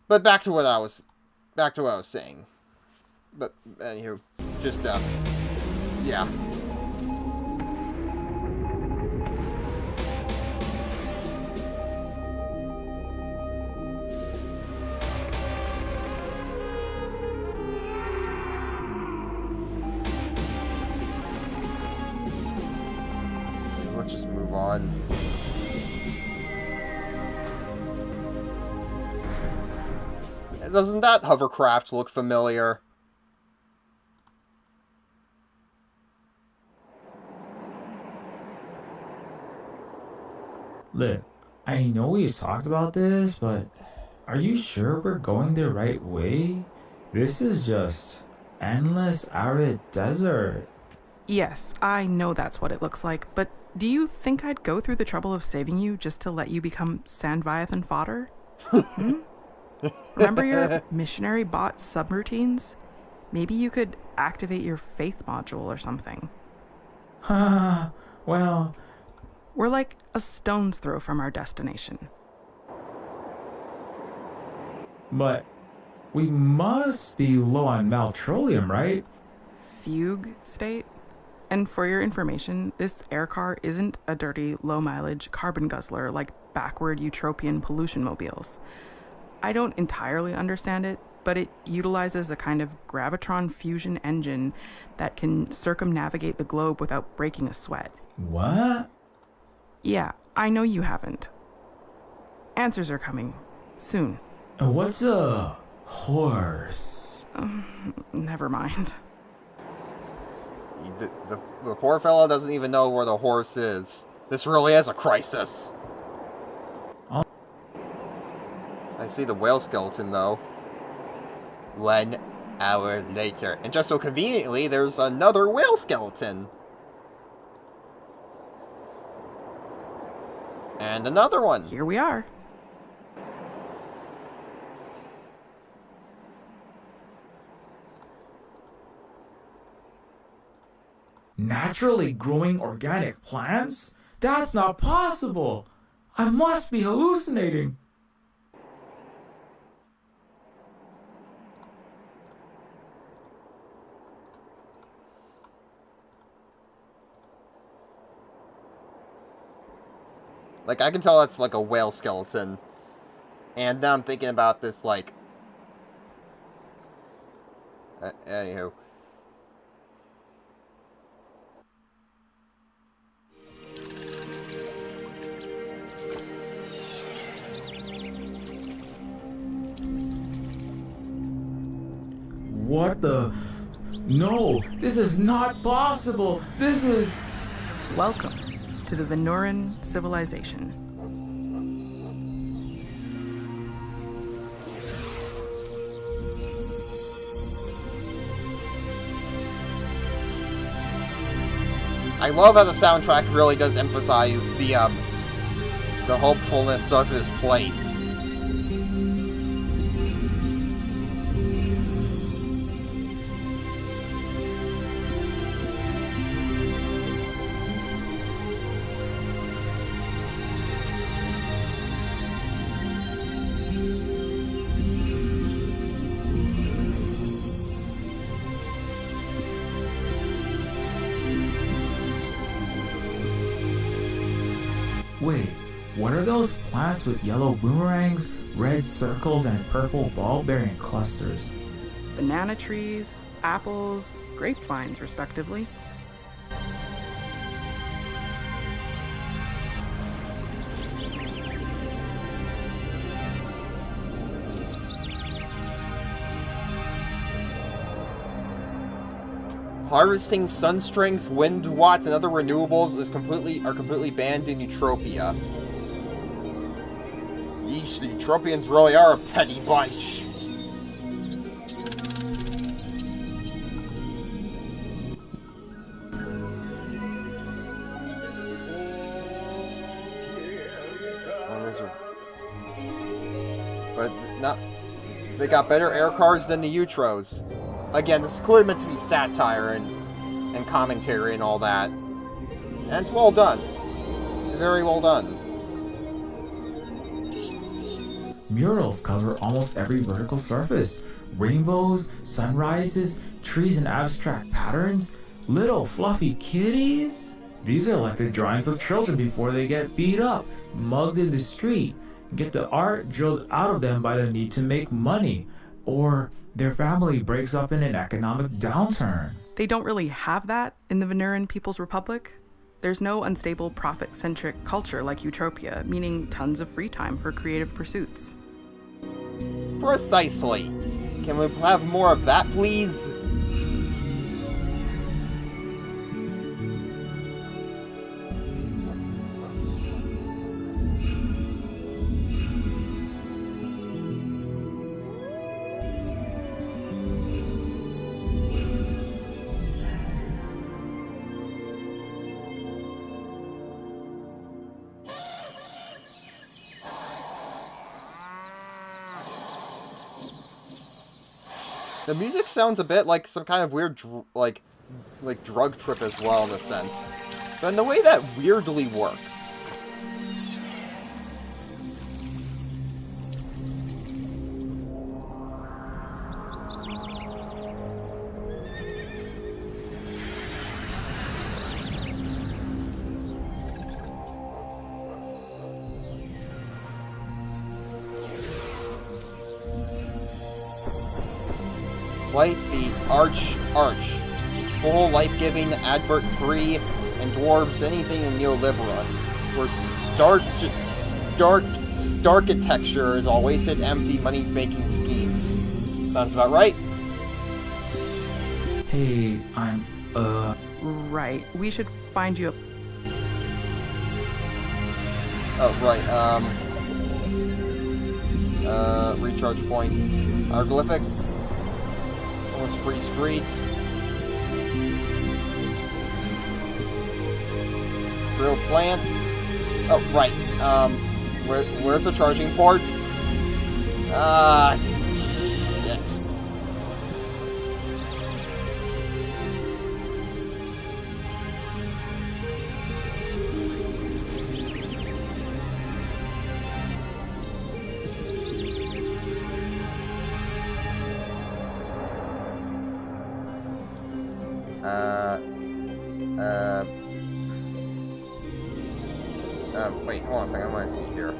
But back to what I was saying. But anywho, just yeah. Let's just move on. Doesn't that hovercraft look familiar? Look, I know we've talked about this, but are you sure we're going the right way? This is just endless arid desert. Yes, I know that's what it looks like, but do you think I'd go through the trouble of saving you just to let you become Sandviathan fodder? Remember your missionary bot subroutines? Maybe you could activate your faith module or something. Well... We're like a stone's throw from our destination. But we must be low on maltrollium, right? Fugue state? And for your information, this air car isn't a dirty, low-mileage carbon guzzler like backward utopian pollution mobiles. I don't entirely understand it, but it utilizes a kind of gravitron fusion engine that can circumnavigate the globe without breaking a sweat. What? Yeah, I know you haven't. Answers are coming. Soon. What's a horse? Never mind. The poor fellow doesn't even know where the horse is. This really is a crisis. Oh. I see the whale skeleton, though. 1 hour later. And just so conveniently, there's another whale skeleton. And another one. Here we are. Naturally growing organic plants? That's not possible! I must be hallucinating! Like, I can tell that's, like, a whale skeleton. And now I'm thinking about this, like... anywho. What the? No, this is not possible. This is... Welcome to the Venuran civilization. I love how the soundtrack really does emphasize the hopefulness of this place. Wait, what are those plants with yellow boomerangs, red circles, and purple ball-bearing clusters? Banana trees, apples, grapevines, respectively. Harvesting sun strength, wind watts, and other renewables are completely banned in Utopia. Yeesh, the Utopians really are a petty bunch. But not, they got better air cars than the Utros. Again, this is clearly meant to be satire and commentary and all that. And it's well done. Very well done. Murals cover almost every vertical surface. Rainbows, sunrises, trees in abstract patterns, little fluffy kitties. These are like the drawings of children before they get beat up, mugged in the street, and get the art drilled out of them by the need to make money, or their family breaks up in an economic downturn. They don't really have that in the Venuran People's Republic. There's no unstable, profit-centric culture like Utopia, meaning tons of free time for creative pursuits. Precisely. Can we have more of that, please? The music sounds a bit like some kind of weird, like drug trip as well, in a sense. But in the way that weirdly works. Like the Arch. It's full, life-giving, advert-free, and dwarves anything in Neolibera, where architecture is all wasted, empty, money-making schemes. Sounds about right? Hey, Right, we should find you a... Oh, right, recharge point. Hieroglyphics. Almost free street. Real plants. Oh, right. Where's the charging port? Shit. Wait, hold on a second, I want to see here.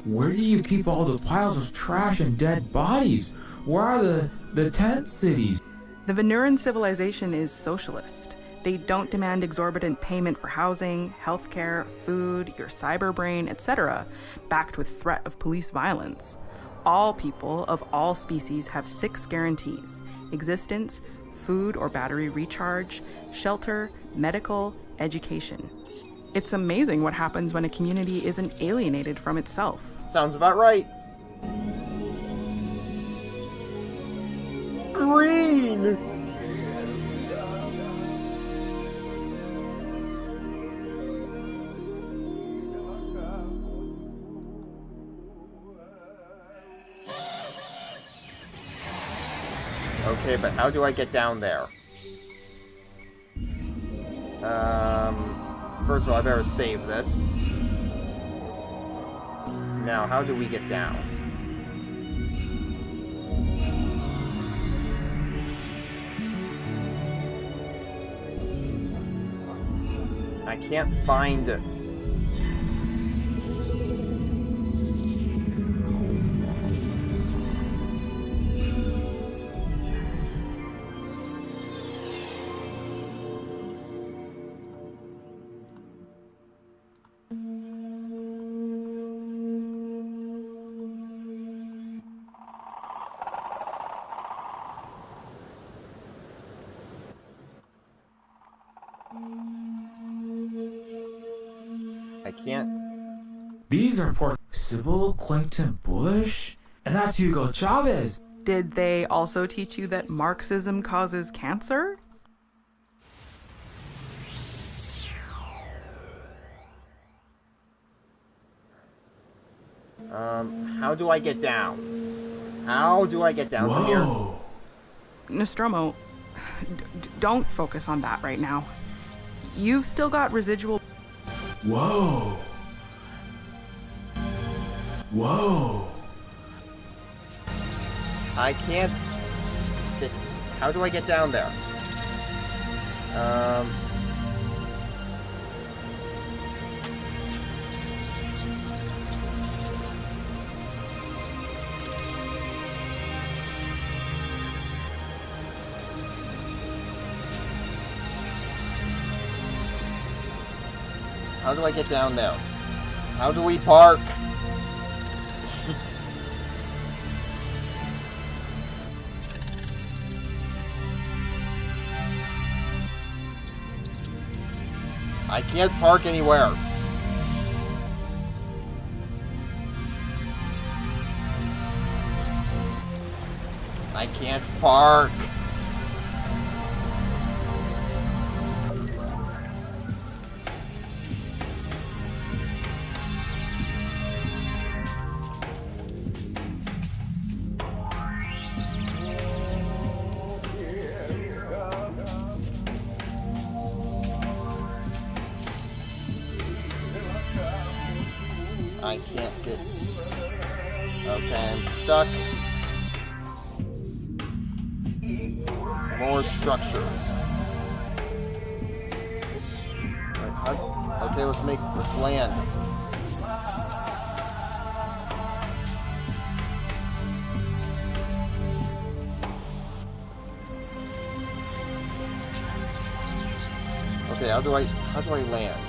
Where do you keep all the piles of trash and dead bodies? Where are the tent cities? The Venuran civilization is socialist. They don't demand exorbitant payment for housing, healthcare, food, your cyber brain, etc., backed with threat of police violence. All people of all species have 6 guarantees: existence, food or battery recharge, shelter, medical, education. It's amazing what happens when a community isn't alienated from itself. Sounds about right. Green! Okay, but how do I get down there? First of all, I better save this. Now, how do we get down? I can't find... I can't... These are Port Sybil Clayton Bush? And that's Hugo Chavez. Did they also teach you that Marxism causes cancer? How do I get down? How do I get down from here? Whoa. Nostromo, don't focus on that right now. You've still got residual... Whoa. Whoa. I can't... How do I get down there? How do I get down there? How do we park? I can't park anywhere. I can't park. I can't get... Okay, I'm stuck. More structures. Okay, let's land. Okay, how do I land?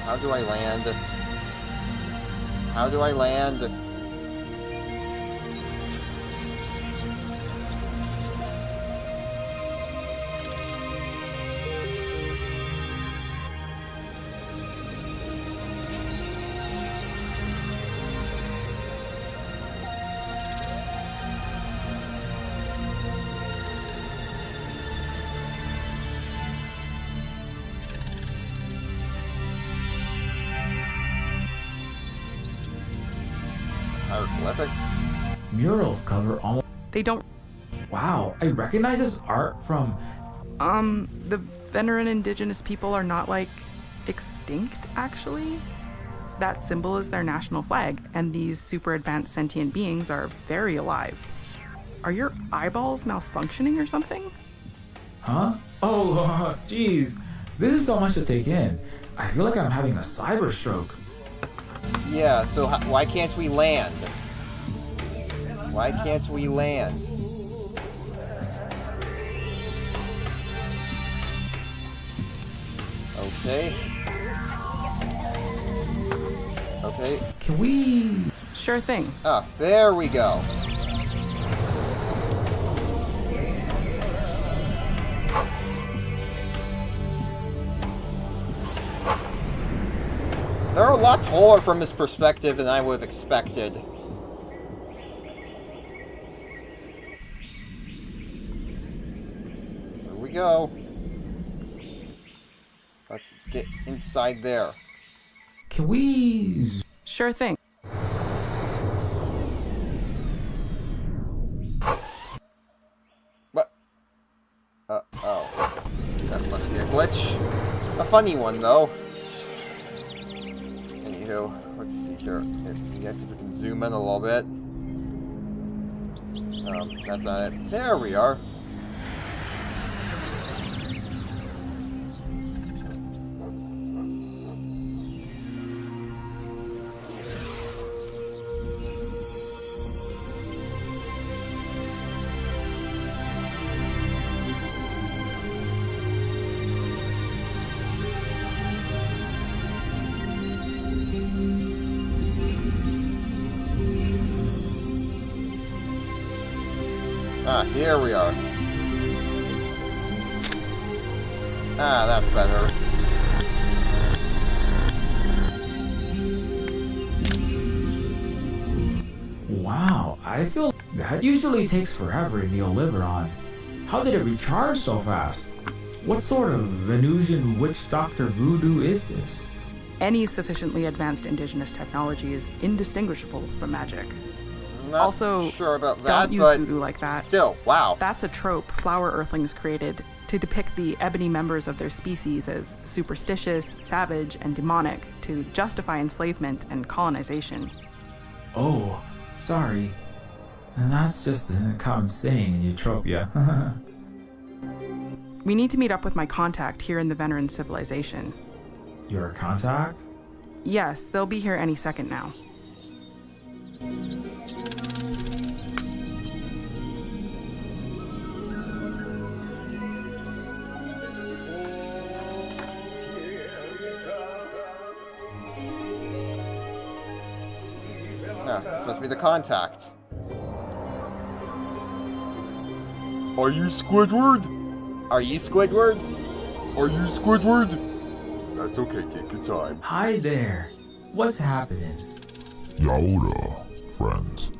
How do I land? How do I land? Hieroglyphics? Murals cover almost... They don't... Wow, I recognize this art from... The Veneran indigenous people are not, like, extinct, actually? That symbol is their national flag, and these super advanced sentient beings are very alive. Are your eyeballs malfunctioning or something? Huh? Oh, geez. This is so much to take in. I feel like I'm having a cyber stroke. Yeah, so why can't we land? Why can't we land? Okay. Okay. Can we... Sure thing. Ah, there we go. They're a lot taller from this perspective than I would have expected. Here we go. Let's get inside there. Can we... Sure thing. What? Oh. That must be a glitch. A funny one, though. Anywho, let's see here. I guess if we can zoom in a little bit. That's not it. There we are. Ah, here we are. Ah, that's better. Wow, I feel that usually takes forever in Neoliberon. How did it recharge so fast? What sort of Venusian witch doctor voodoo is this? Any sufficiently advanced indigenous technology is indistinguishable from magic. Not Also, sure about that, don't use but voodoo like that. still, wow. That's a trope flower earthlings created to depict the ebony members of their species as superstitious, savage, and demonic to justify enslavement and colonization. Oh, sorry. And that's just a common saying in Utopia. We need to meet up with my contact here in the Veneran civilization. Your contact? Yes, they'll be here any second now. Ah, this must be the contact. Are you Squidward? Are you Squidward? Are you Squidward? That's okay, take your time. Hi there. What's happening? Yaoda, friends.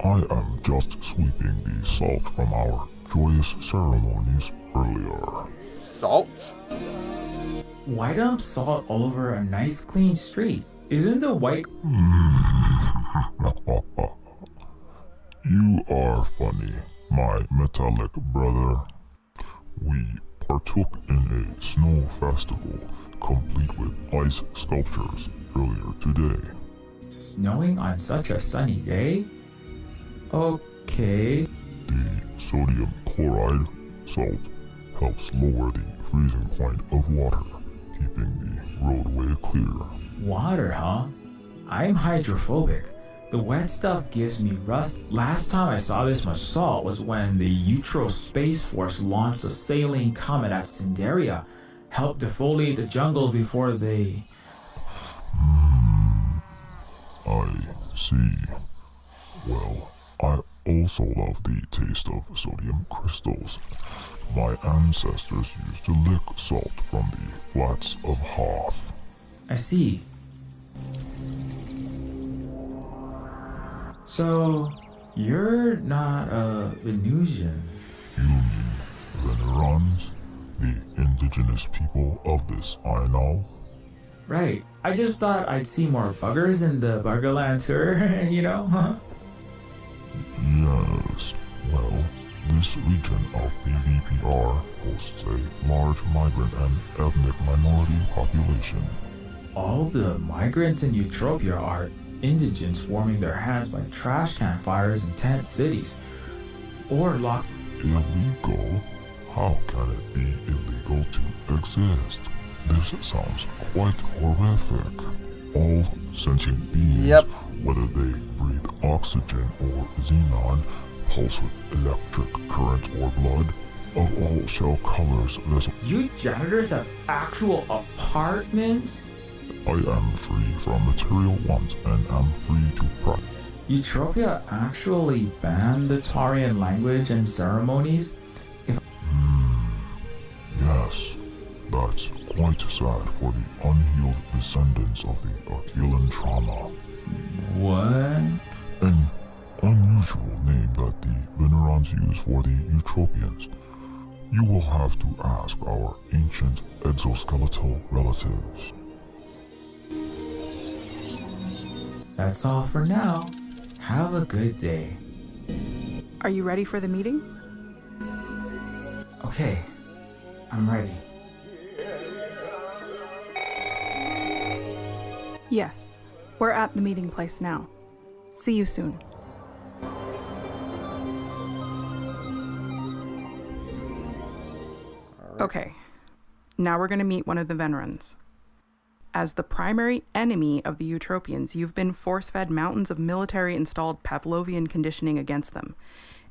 I am just sweeping the salt from our joyous ceremonies earlier. Salt? Why dump salt all over a nice clean street? Isn't the white... You are funny, my metallic brother. We partook in a snow festival complete with ice sculptures earlier today. Snowing on such a sunny day? Okay. The sodium chloride salt helps lower the freezing point of water, keeping the roadway clear. Water, huh? I'm hydrophobic. The wet stuff gives me rust. Last time I saw this much salt was when the Utro Space Force launched a saline comet at Cinderia, helped defoliate the jungles before they... I see. Well, I also love the taste of sodium crystals. My ancestors used to lick salt from the flats of Hoth. I see. So, you're not a Venusian. You mean Venerans? The indigenous people of this Ainal? Right. I just thought I'd see more buggers in the Buggerland tour, you know? Yes. Well, this region of the VPR hosts a large migrant and ethnic minority population. All the migrants in Eutropia are indigents warming their hands by trash can fires in tent cities. Or locked. Illegal? How can it be illegal to exist? This sounds quite horrific. All sentient beings, Yep. whether they breathe oxygen or xenon, pulse with electric current or blood, of all shell colors, You janitors have actual apartments? I am free from material wants and am free to practice. Eutropia actually banned the Tarian language and ceremonies? Yes, that's quite sad for the unhealed descendants of the Achillean trauma. What? An unusual name that the Venerons use for the Eutropians. You will have to ask our ancient exoskeletal relatives. That's all for now. Have a good day. Are you ready for the meeting? Okay, I'm ready. Yes, we're at the meeting place now. See you soon. Okay, now we're going to meet one of the Venerans. As the primary enemy of the Eutropians, you've been force-fed mountains of military-installed Pavlovian conditioning against them.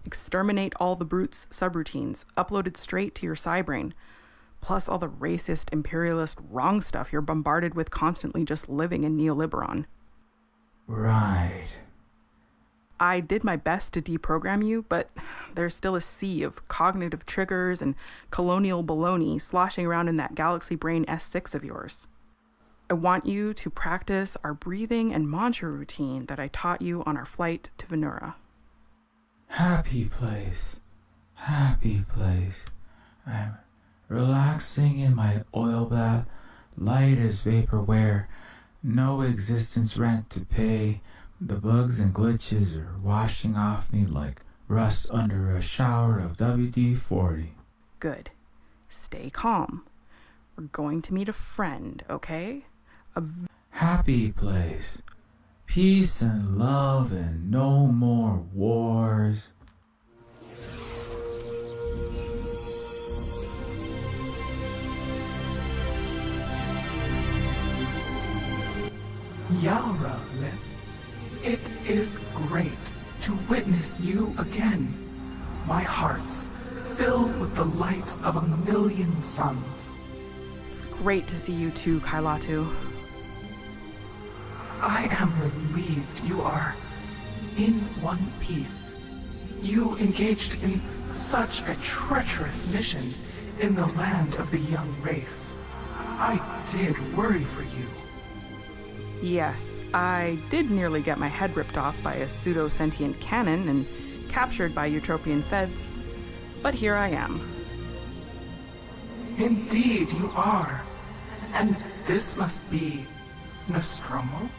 Exterminate all the brutes' subroutines, uploaded straight to your cybrain, plus all the racist, imperialist, wrong stuff you're bombarded with constantly just living in Neoliberon. Right. I did my best to deprogram you, but there's still a sea of cognitive triggers and colonial baloney sloshing around in that galaxy brain S6 of yours. I want you to practice our breathing and mantra routine that I taught you on our flight to Venura. Happy place. Happy place. I'm relaxing in my oil bath, light as vaporware, no existence rent to pay. The bugs and glitches are washing off me like rust under a shower of WD-40. Good. Stay calm. We're going to meet a friend, okay? Happy place. Peace and love and no more wars. Yaura, it is great to witness you again. My heart's filled with the light of 1,000,000 suns. It's great to see you too, Kailatu. I am relieved you are in one piece. You engaged in such a treacherous mission in the land of the young race. I did worry for you. Yes, I did nearly get my head ripped off by a pseudo-sentient cannon and captured by Eutropian feds, but here I am. Indeed you are. And this must be Nostromo?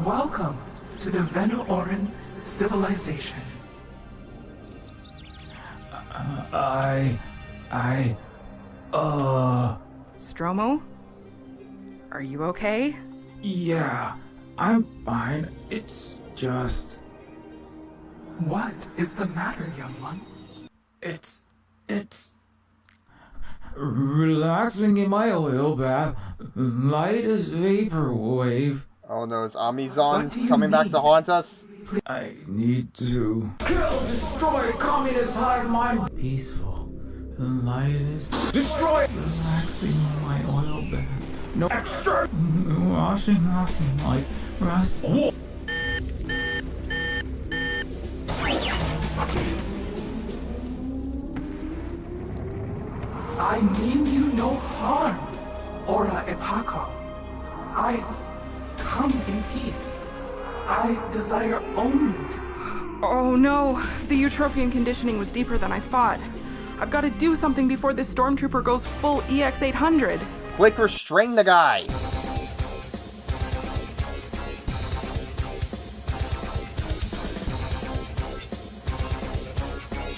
Welcome to the Venoran civilization. Stromo? Are you okay? Yeah, I'm fine. It's just... What is the matter, young one? It's... relaxing in my oil bath, light as vaporwave. Oh no, is What Amazon do you coming back to need? haunt us? I need to kill, destroy, communist hive mind. Peaceful, light as destroy, relaxing in my oil bath. No extra washing off me like rust. I mean you no harm, Ora Epaka. I come in peace. I desire only to... Oh no, the Eutropian conditioning was deeper than I thought. I've got to do something before this stormtrooper goes full EX-800. Quick, restrain the guy!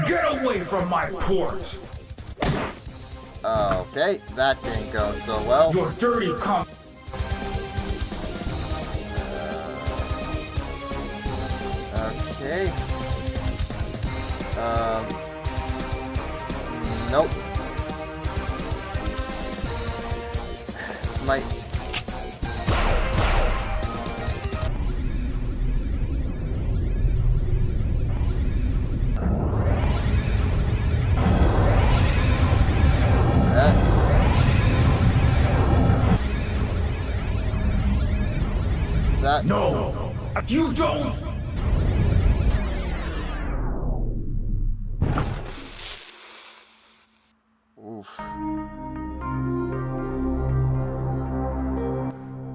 Get away from my port! Okay, that didn't go so well. Your dirty Okay. Nope. Might. That. No! You don't! Oof.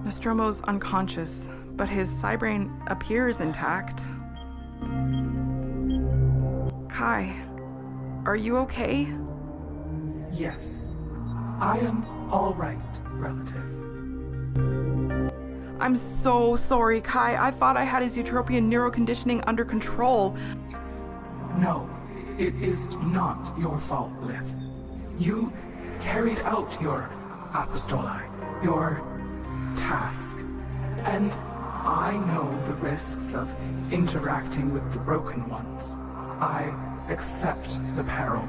Nostromo's unconscious, but his cybrain appears intact. Kai, are you okay? Yes, I am all right, relative. I'm so sorry, Kai. I thought I had his utopian neuroconditioning under control. No, it is not your fault, Liv. You carried out your apostoli, your task. And I know the risks of interacting with the broken ones. I accept the peril.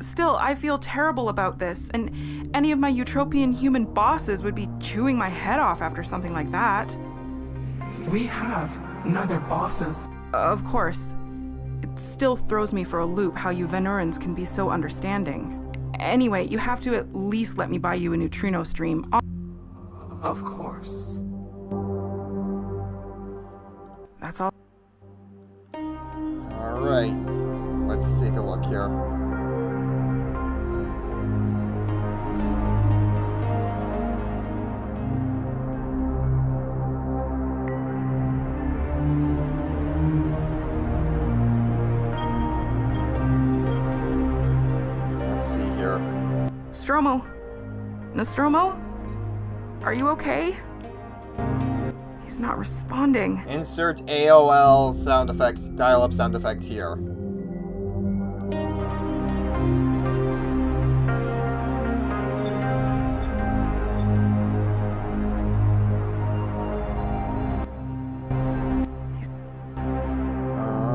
Still, I feel terrible about this, and any of my utopian human bosses would be chewing my head off after something like that. We have neither bosses. Of course. It still throws me for a loop how you Venurans can be so understanding. Anyway, you have to at least let me buy you a neutrino stream. Of course. That's all. Alright. Let's take a look here. Nostromo? Nostromo? Are you okay? He's not responding. Insert AOL sound effect, dial-up sound effect here.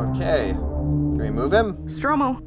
Okay. Can we move him? Nostromo.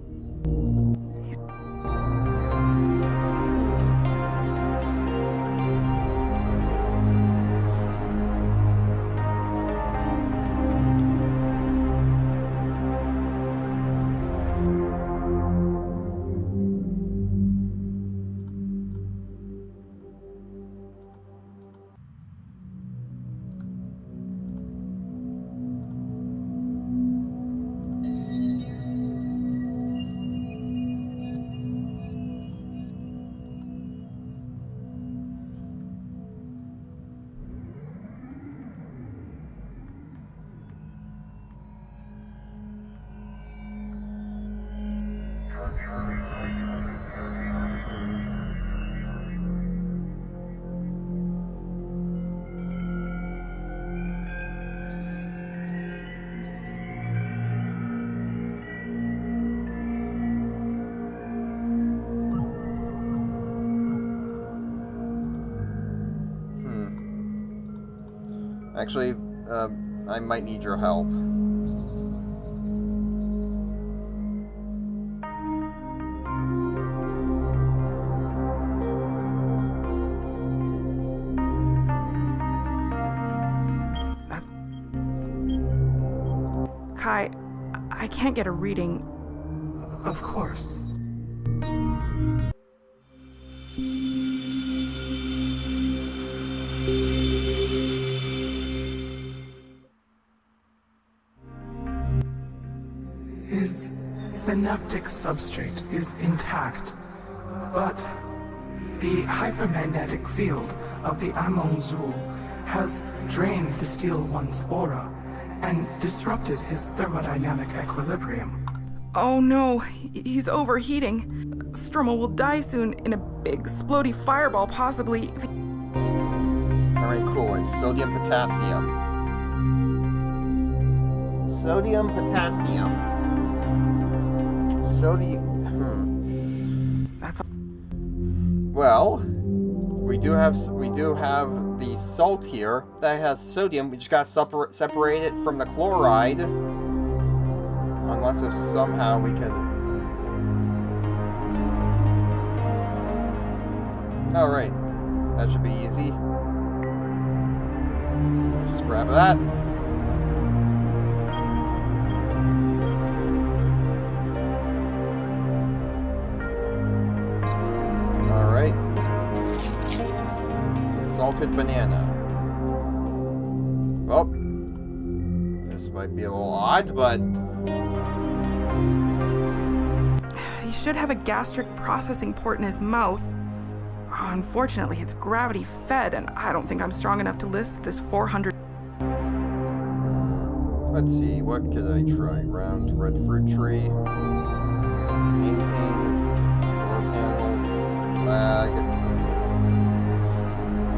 Actually, I might need your help. Kai, I can't get a reading. Of course. His synaptic substrate is intact, but the hypermagnetic field of the Amonzul has drained the Steel One's aura and disrupted his thermodynamic equilibrium. Oh no, he's overheating. Strommel will die soon in a big, splody fireball, possibly. Alright, cool. Sodium, potassium. Sodium, potassium. That's. Well, we do have the salt here that has sodium. We just gotta separate it from the chloride. Unless if somehow we can... Alright. That should be easy. Let's just grab that. Alright. Salted banana. Well, this might be a little odd, but... He should have a gastric processing port in his mouth. Unfortunately, it's gravity fed, and I don't think I'm strong enough to lift this 400. Let's see, what could I try? Round red fruit tree. Painting. Solar panels. Flag.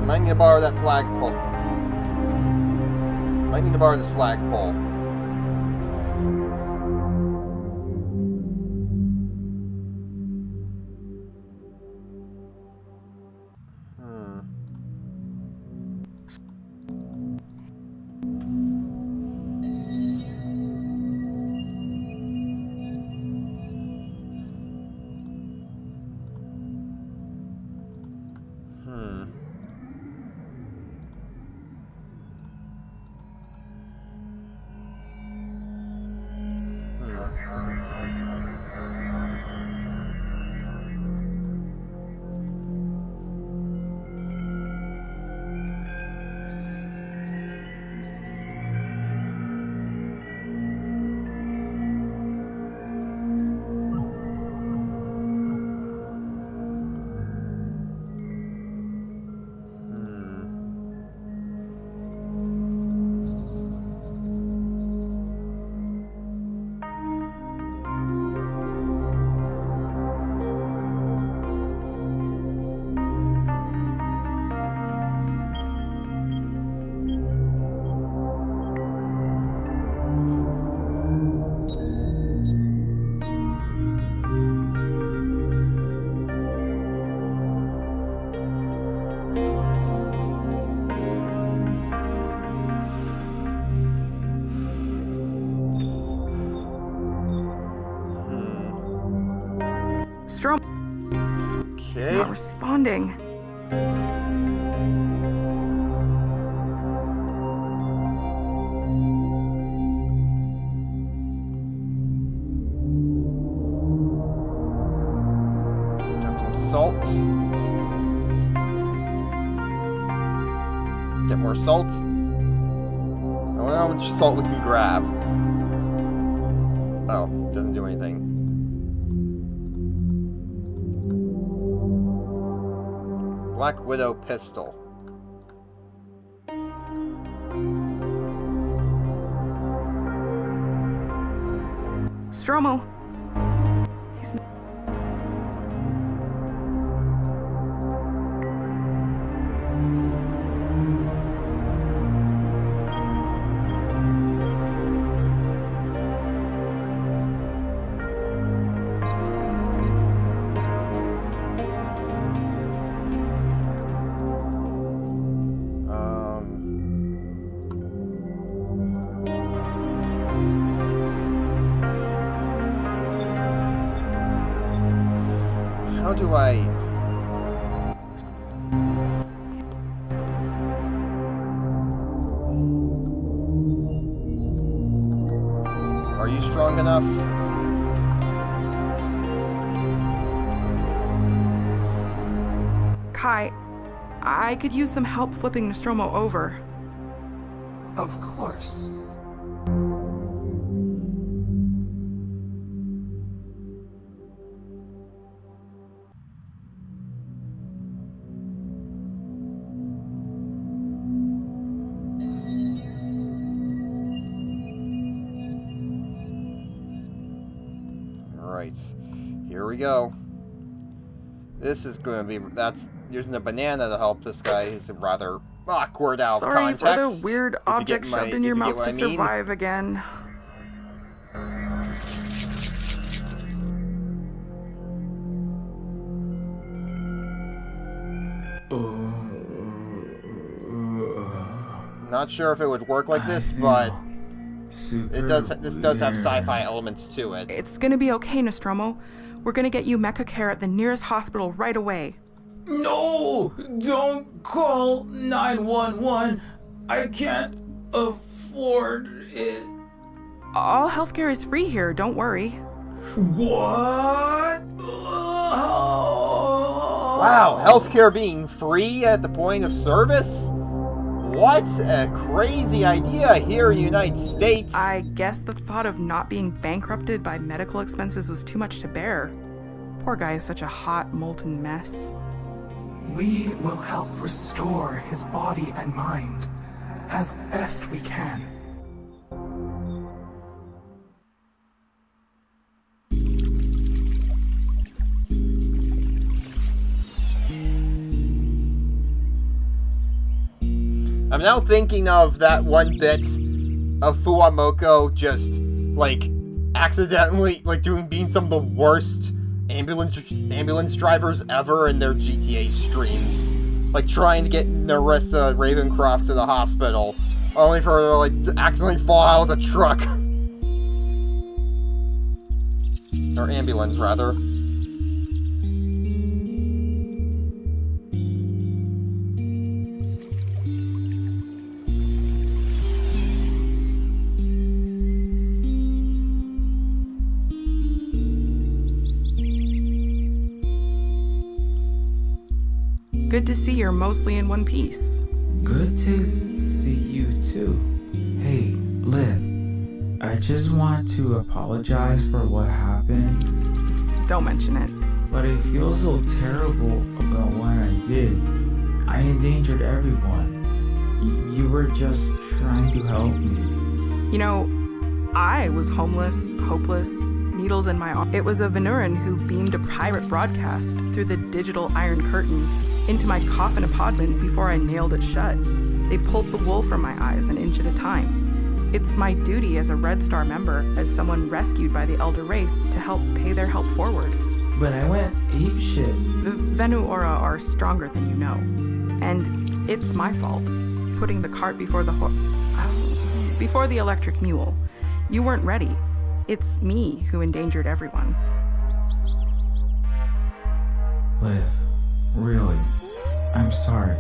I might need to borrow that flagpole. Might need to borrow this flagpole. He's not responding. Got some salt. Get more salt. I wonder how much salt we can grab. Oh, doesn't do anything. Black Widow pistol. Stromo. He's not. How do I... Are you strong enough? Kai, I could use some help flipping Nostromo over. Of course. Alright, here we go. This is going to be... That's using a banana to help this guy. He's rather awkward out of Sorry context. for the weird object shoved in your mouth to survive again. Not sure if it would work like this, but this does have sci-fi elements to it. It's gonna be okay, Nostromo. We're gonna get you mecha care at the nearest hospital right away. No! Don't call 911. I can't afford it. All healthcare is free here, don't worry. What? Wow, healthcare being free at the point of service? What a crazy idea here in the United States. I guess the thought of not being bankrupted by medical expenses was too much to bear. Poor guy is such a hot, molten mess. We will help restore his body and mind as best we can. I'm now thinking of that one bit of Fuwamoko just, like, accidentally, like, being some of the worst ambulance drivers ever in their GTA streams. Like, trying to get Narissa Ravencroft to the hospital, only for her to, like, to accidentally fall out of the truck. Or ambulance, rather. Good to see you're mostly in one piece. Good to see you too. Hey, Liv. I just want to apologize for what happened. Don't mention it. But I feel so terrible about what I did. I endangered everyone. You were just trying to help me. You know, I was homeless, hopeless, needles in my arm. It was a Venuran who beamed a pirate broadcast through the digital Iron Curtain into my coffin apartment before I nailed it shut. They pulled the wool from my eyes an inch at a time. It's my duty as a Red Star member, as someone rescued by the Elder Race, to help pay their help forward. But I went apeshit. The Venu Aura are stronger than you know. And it's my fault, putting the cart before the before the electric mule. You weren't ready. It's me who endangered everyone. Liv, really, I'm sorry.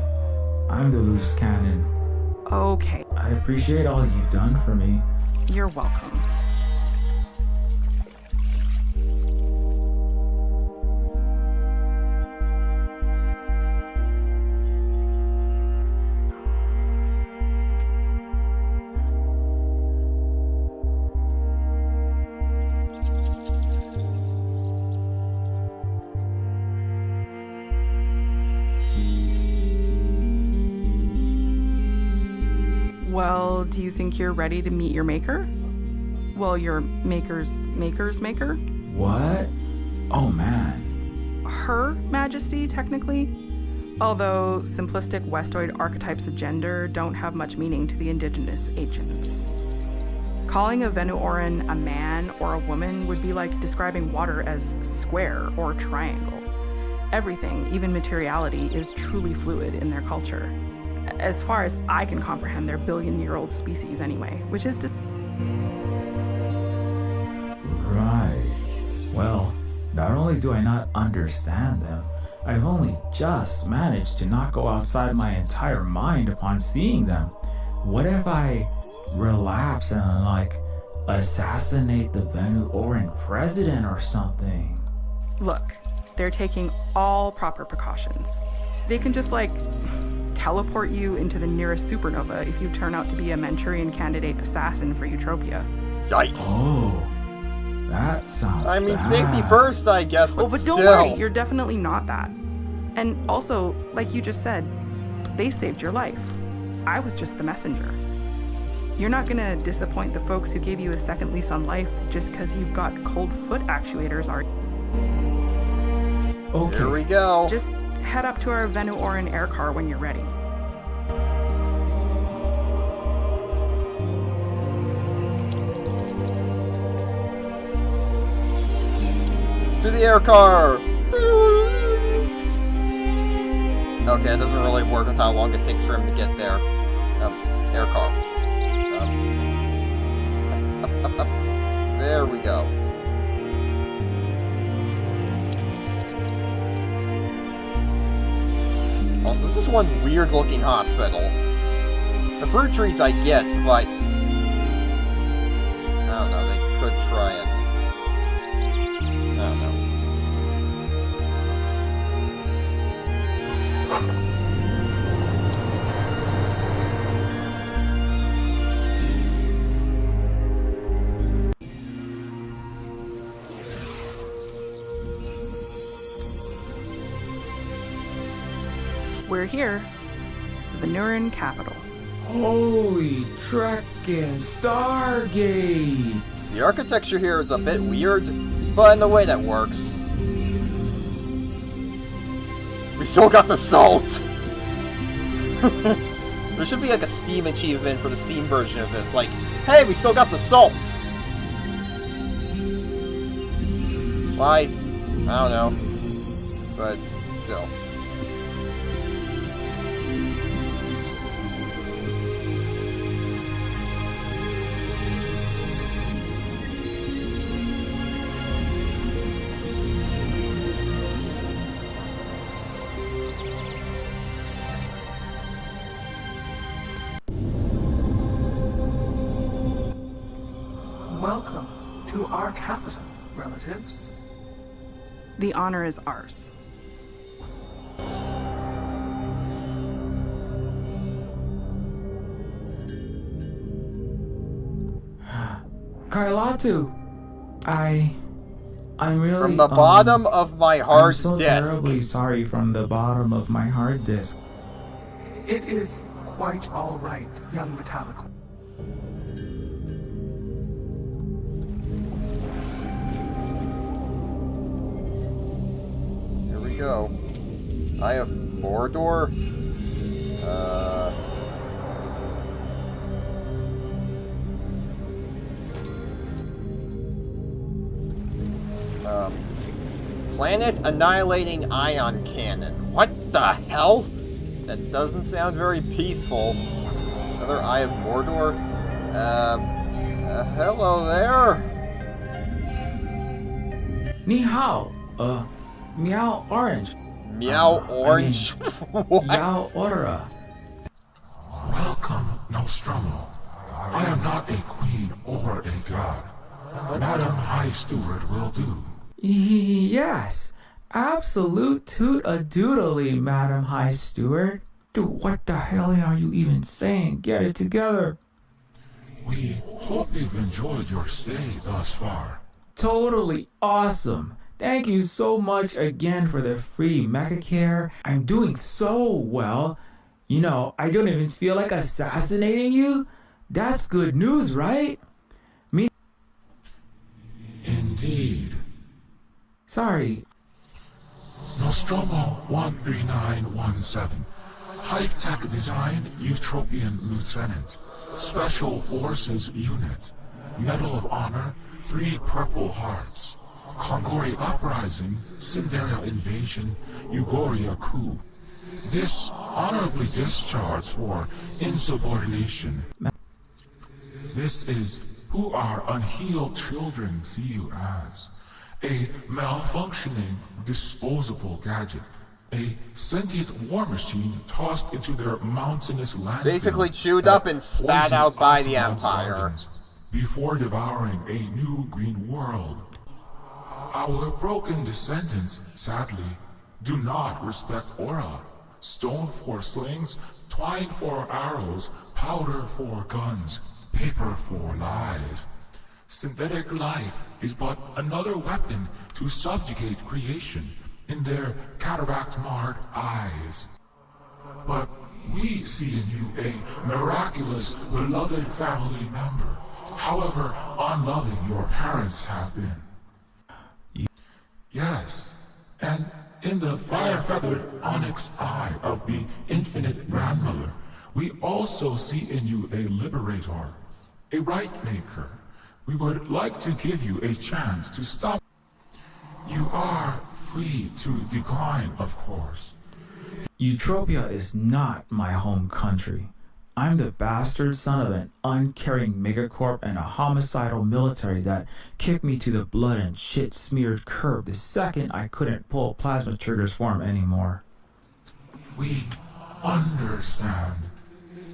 I'm the loose cannon. Okay. I appreciate all you've done for me. You're welcome. Well, do you think you're ready to meet your maker? Well, your maker's maker? What? Oh man. Her Majesty, technically. Although simplistic Westoid archetypes of gender don't have much meaning to the indigenous ancients. Calling a Venuoran a man or a woman would be like describing water as square or triangle. Everything, even materiality, is truly fluid in their culture. As far as I can comprehend their billion-year-old species anyway, which is Right. Well, not only do I not understand them, I've only just managed to not go outside my entire mind upon seeing them. What if I relapse and, like, assassinate the Venuoran president or something? Look, they're taking all proper precautions. They can just, like, teleport you into the nearest supernova if you turn out to be a Manchurian candidate assassin for Eutropia. Yikes. Oh, that sounds I mean, bad. safety first, I guess, but But still. don't worry, you're definitely not that. And also, like you just said, they saved your life. I was just the messenger. You're not gonna disappoint the folks who gave you a second lease on life just because you've got cold foot actuators. Okay. Here we go. Just head up to our Venuoran air car when you're ready. To the air car! Okay, it doesn't really work with how long it takes for him to get there. Air one weird-looking hospital. The fruit trees I get, but... I don't know, they could try it. I don't know. We're here, the Venuran capital. Holy trekking stargates! The architecture here is a bit weird, but in a way that works. We still got the salt! There should be like a Steam achievement for the Steam version of this, like, hey, we still got the salt! Why? I don't know. But, still. Welcome to our capital, relatives. The honor is ours. Kailatu, I'm really... From the bottom of my hard I'm so disk. terribly sorry from the bottom of my hard disk. It is quite all right, young Metallic. Here we go. I have Mordor. Planet Annihilating Ion Cannon. What the hell? That doesn't sound very peaceful. Another Eye of Mordor? Hello there? Ni hao, meow orange. Meow Orange? What? Meow Aura. Welcome, Nostromo. I am not a queen or a god. Madam High Steward will do. Yes, absolute toot-a-doodly, Madam High Steward. Dude, what the hell are you even saying? Get it together. We hope you've enjoyed your stay thus far. Totally awesome. Thank you so much again for the free mecha care. I'm doing so well. You know, I don't even feel like assassinating you. That's good news, right? Indeed. Sorry. Nostromo 13917. High-tech design Utopian Lieutenant. Special Forces Unit. Medal of Honor, 3 Purple Hearts. Kongori Uprising, Cinderia Invasion, Ugoria Coup. This honorably discharged for insubordination. This is who our unhealed children see you as. A malfunctioning, disposable gadget. A sentient war machine tossed into their mountainous landfill. Basically chewed up and spat out by the Empire. Before devouring a new green world. Our broken descendants, sadly, do not respect aura. Stone for slings, twine for arrows, powder for guns, paper for lies. Synthetic life is but another weapon to subjugate creation in their cataract-marred eyes. But we see in you a miraculous, beloved family member, however unloving your parents have been. Yes, and in the fire-feathered onyx eye of the infinite grandmother, we also see in you a liberator, a right maker. We would like to give you a chance to stop. You are free to decline, of course. Utopia is not my home country. I'm the bastard son of an uncaring megacorp and a homicidal military that kicked me to the blood and shit-smeared curb the second I couldn't pull plasma triggers for him anymore. We understand.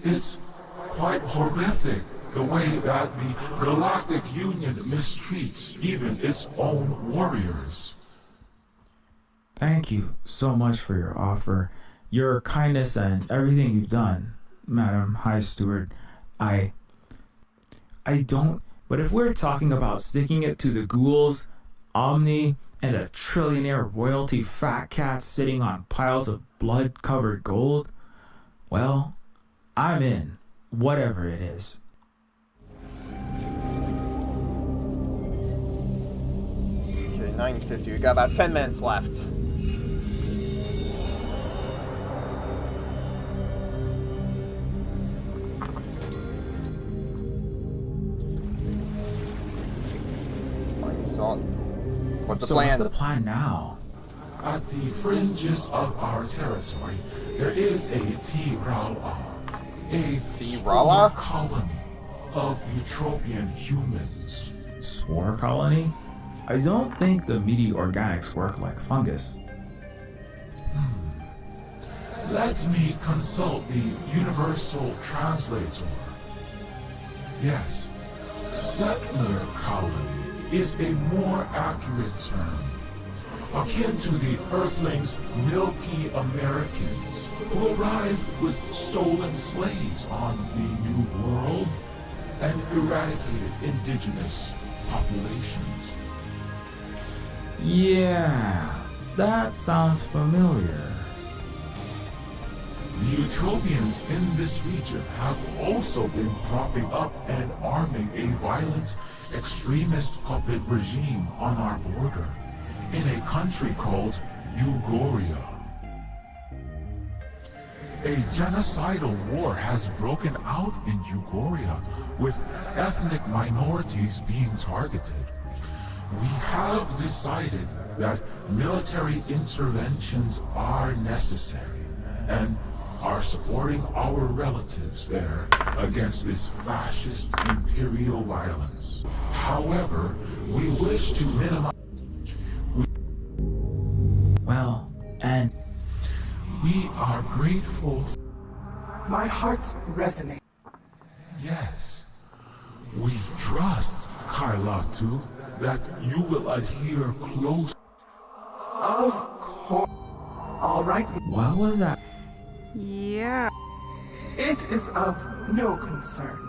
It's quite horrific the way that the Galactic Union mistreats even its own warriors. Thank you so much for your offer, your kindness, and everything you've done, Madam High Steward. I don't... But if we're talking about sticking it to the ghouls, Omni, and a trillionaire royalty fat cat sitting on piles of blood-covered gold, well, I'm in, whatever it is. Okay, 9:50. We got about 10 minutes left. What's the plan? What's the plan now? At the fringes of our territory, there is a T-Rala, a T-Rala? colony of utopian humans. Spore colony? I don't think the meaty organics work like fungus. Let me consult the universal translator. Yes, settler colony is a more accurate term, akin to the Earthlings' Milky Americans who arrived with stolen slaves on the New World and eradicated indigenous populations. Yeah, that sounds familiar. The Utopians in this region have also been propping up and arming a violent extremist puppet regime on our border in a country called Ugoria. A genocidal war has broken out in Ugoria, with ethnic minorities being targeted. We have decided that military interventions are necessary and are supporting our relatives there against this fascist imperial violence. However, we wish to minimize... Well, and... We are grateful... My heart resonates. Yes. We trust, Kailatu, that you will adhere close... Of course. All right. What was that? Yeah. It is of no concern.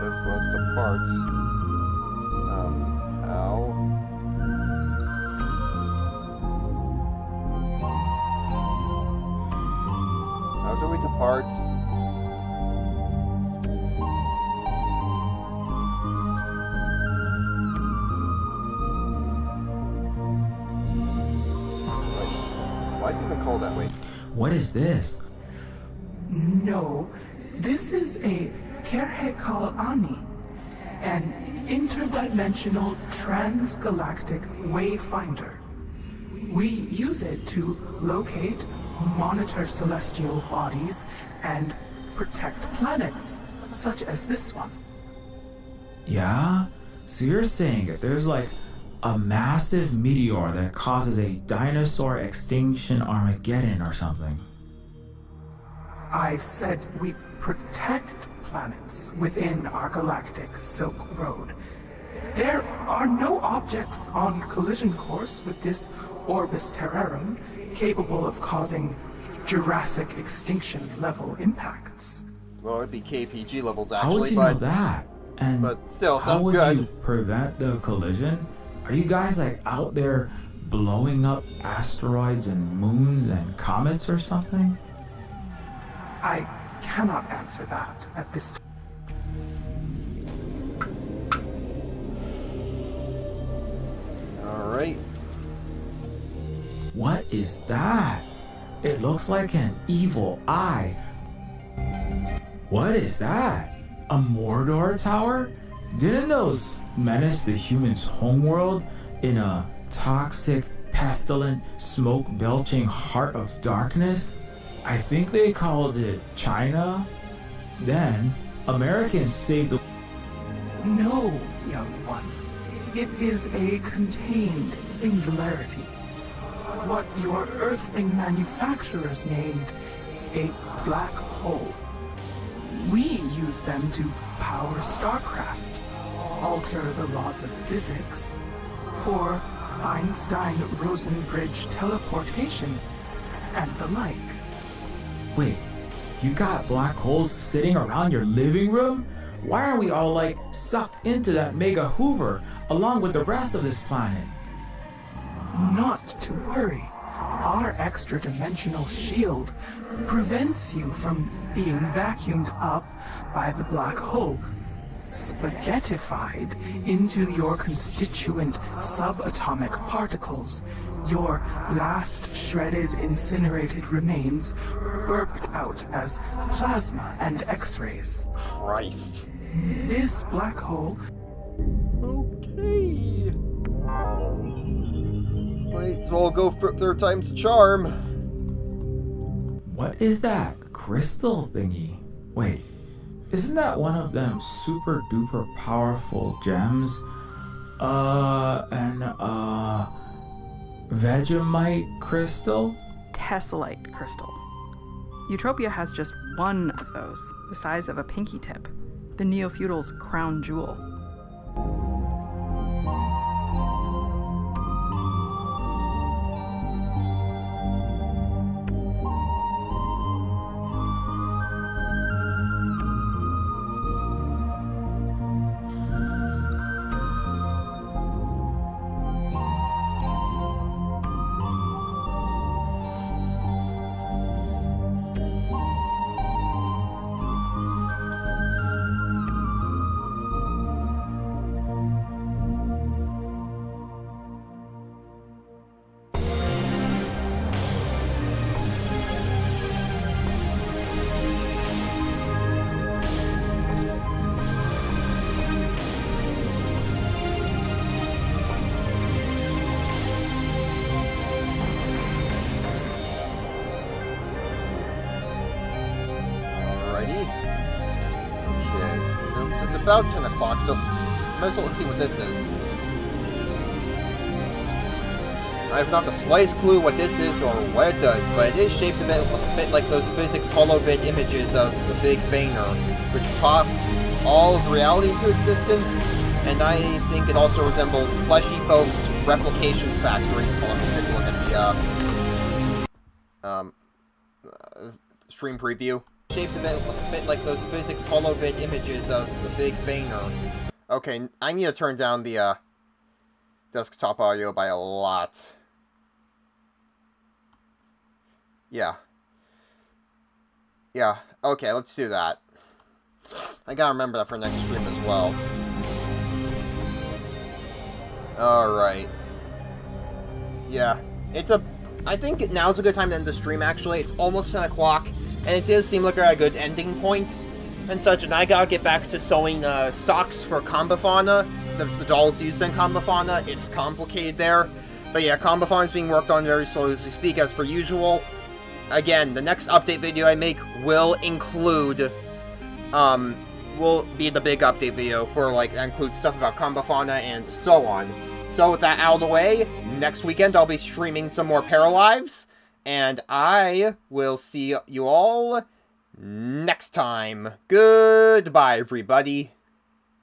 This list of parts. Ow. How do we depart? Why is it even called that way? What is this? No, this is a Kerhekalani, an interdimensional transgalactic wayfinder. We use it to locate, monitor celestial bodies, and protect planets, such as this one. Yeah? So you're saying if there's like a massive meteor that causes a dinosaur extinction Armageddon or something. I said we protect planets within our galactic Silk Road. There are no objects on collision course with this Orbis Terrarum capable of causing Jurassic extinction level impacts. Well, it'd be KPG levels How would actually, you but know that? And but still, how sounds would good. you prevent the collision? Are you guys like out there blowing up asteroids and moons and comets or something? I cannot answer that at this time. Alright. What is that? It looks like an evil eye. What is that? A Mordor tower? Didn't those menace the humans' homeworld in a toxic, pestilent, smoke-belching heart of darkness? I think they called it China. Then, Americans saved the... No, young one. It is a contained singularity. What your Earthling manufacturers named a black hole. We use them to power StarCraft, alter the laws of physics, for Einstein-Rosen-Bridge teleportation, and the like. Wait, you got black holes sitting around your living room? Why are we all like sucked into that mega hoover along with the rest of this planet? Not to worry. Our extra-dimensional shield prevents you from being vacuumed up by the black hole, spaghettified into your constituent subatomic particles, your last shredded incinerated remains burped out as plasma and X-rays. Christ. This black hole... Okay. Wait, so I'll go for third time's the charm. What is that crystal thingy? Wait, isn't that one of them super duper powerful gems? Vegemite crystal? Tessellite crystal. Utopia has just one of those, the size of a pinky tip. The Neofeudal's crown jewel. About 10 o'clock, so might as well see what this is. I have not the slightest clue what this is or what it does, but it is shaped a bit like those physics hollow-bit images of the Big Banger, which pop all of reality into existence, and I think it also resembles Fleshy Folks' Replication Factory. Hold on, let me take a look at the, stream preview. Shaped a bit like those physics hollow-bit images of the Big Banger. Okay, I need to turn down the, desktop audio by a lot. Yeah. Yeah, okay, let's do that. I gotta remember that for next stream as well. Alright. Yeah, I think now's a good time to end the stream, actually. It's almost 10 o'clock. And it does seem like a good ending point and such, and I gotta get back to sewing socks for Combafauna, the dolls used in Combafauna. It's complicated there. But yeah, Combafauna is being worked on very slowly as we speak, as per usual. Again, the next update video I make will include, will be the big update video for, like, include stuff about Combafauna and so on. So with that out of the way, next weekend I'll be streaming some more Paralives. And I will see you all next time. Goodbye, everybody.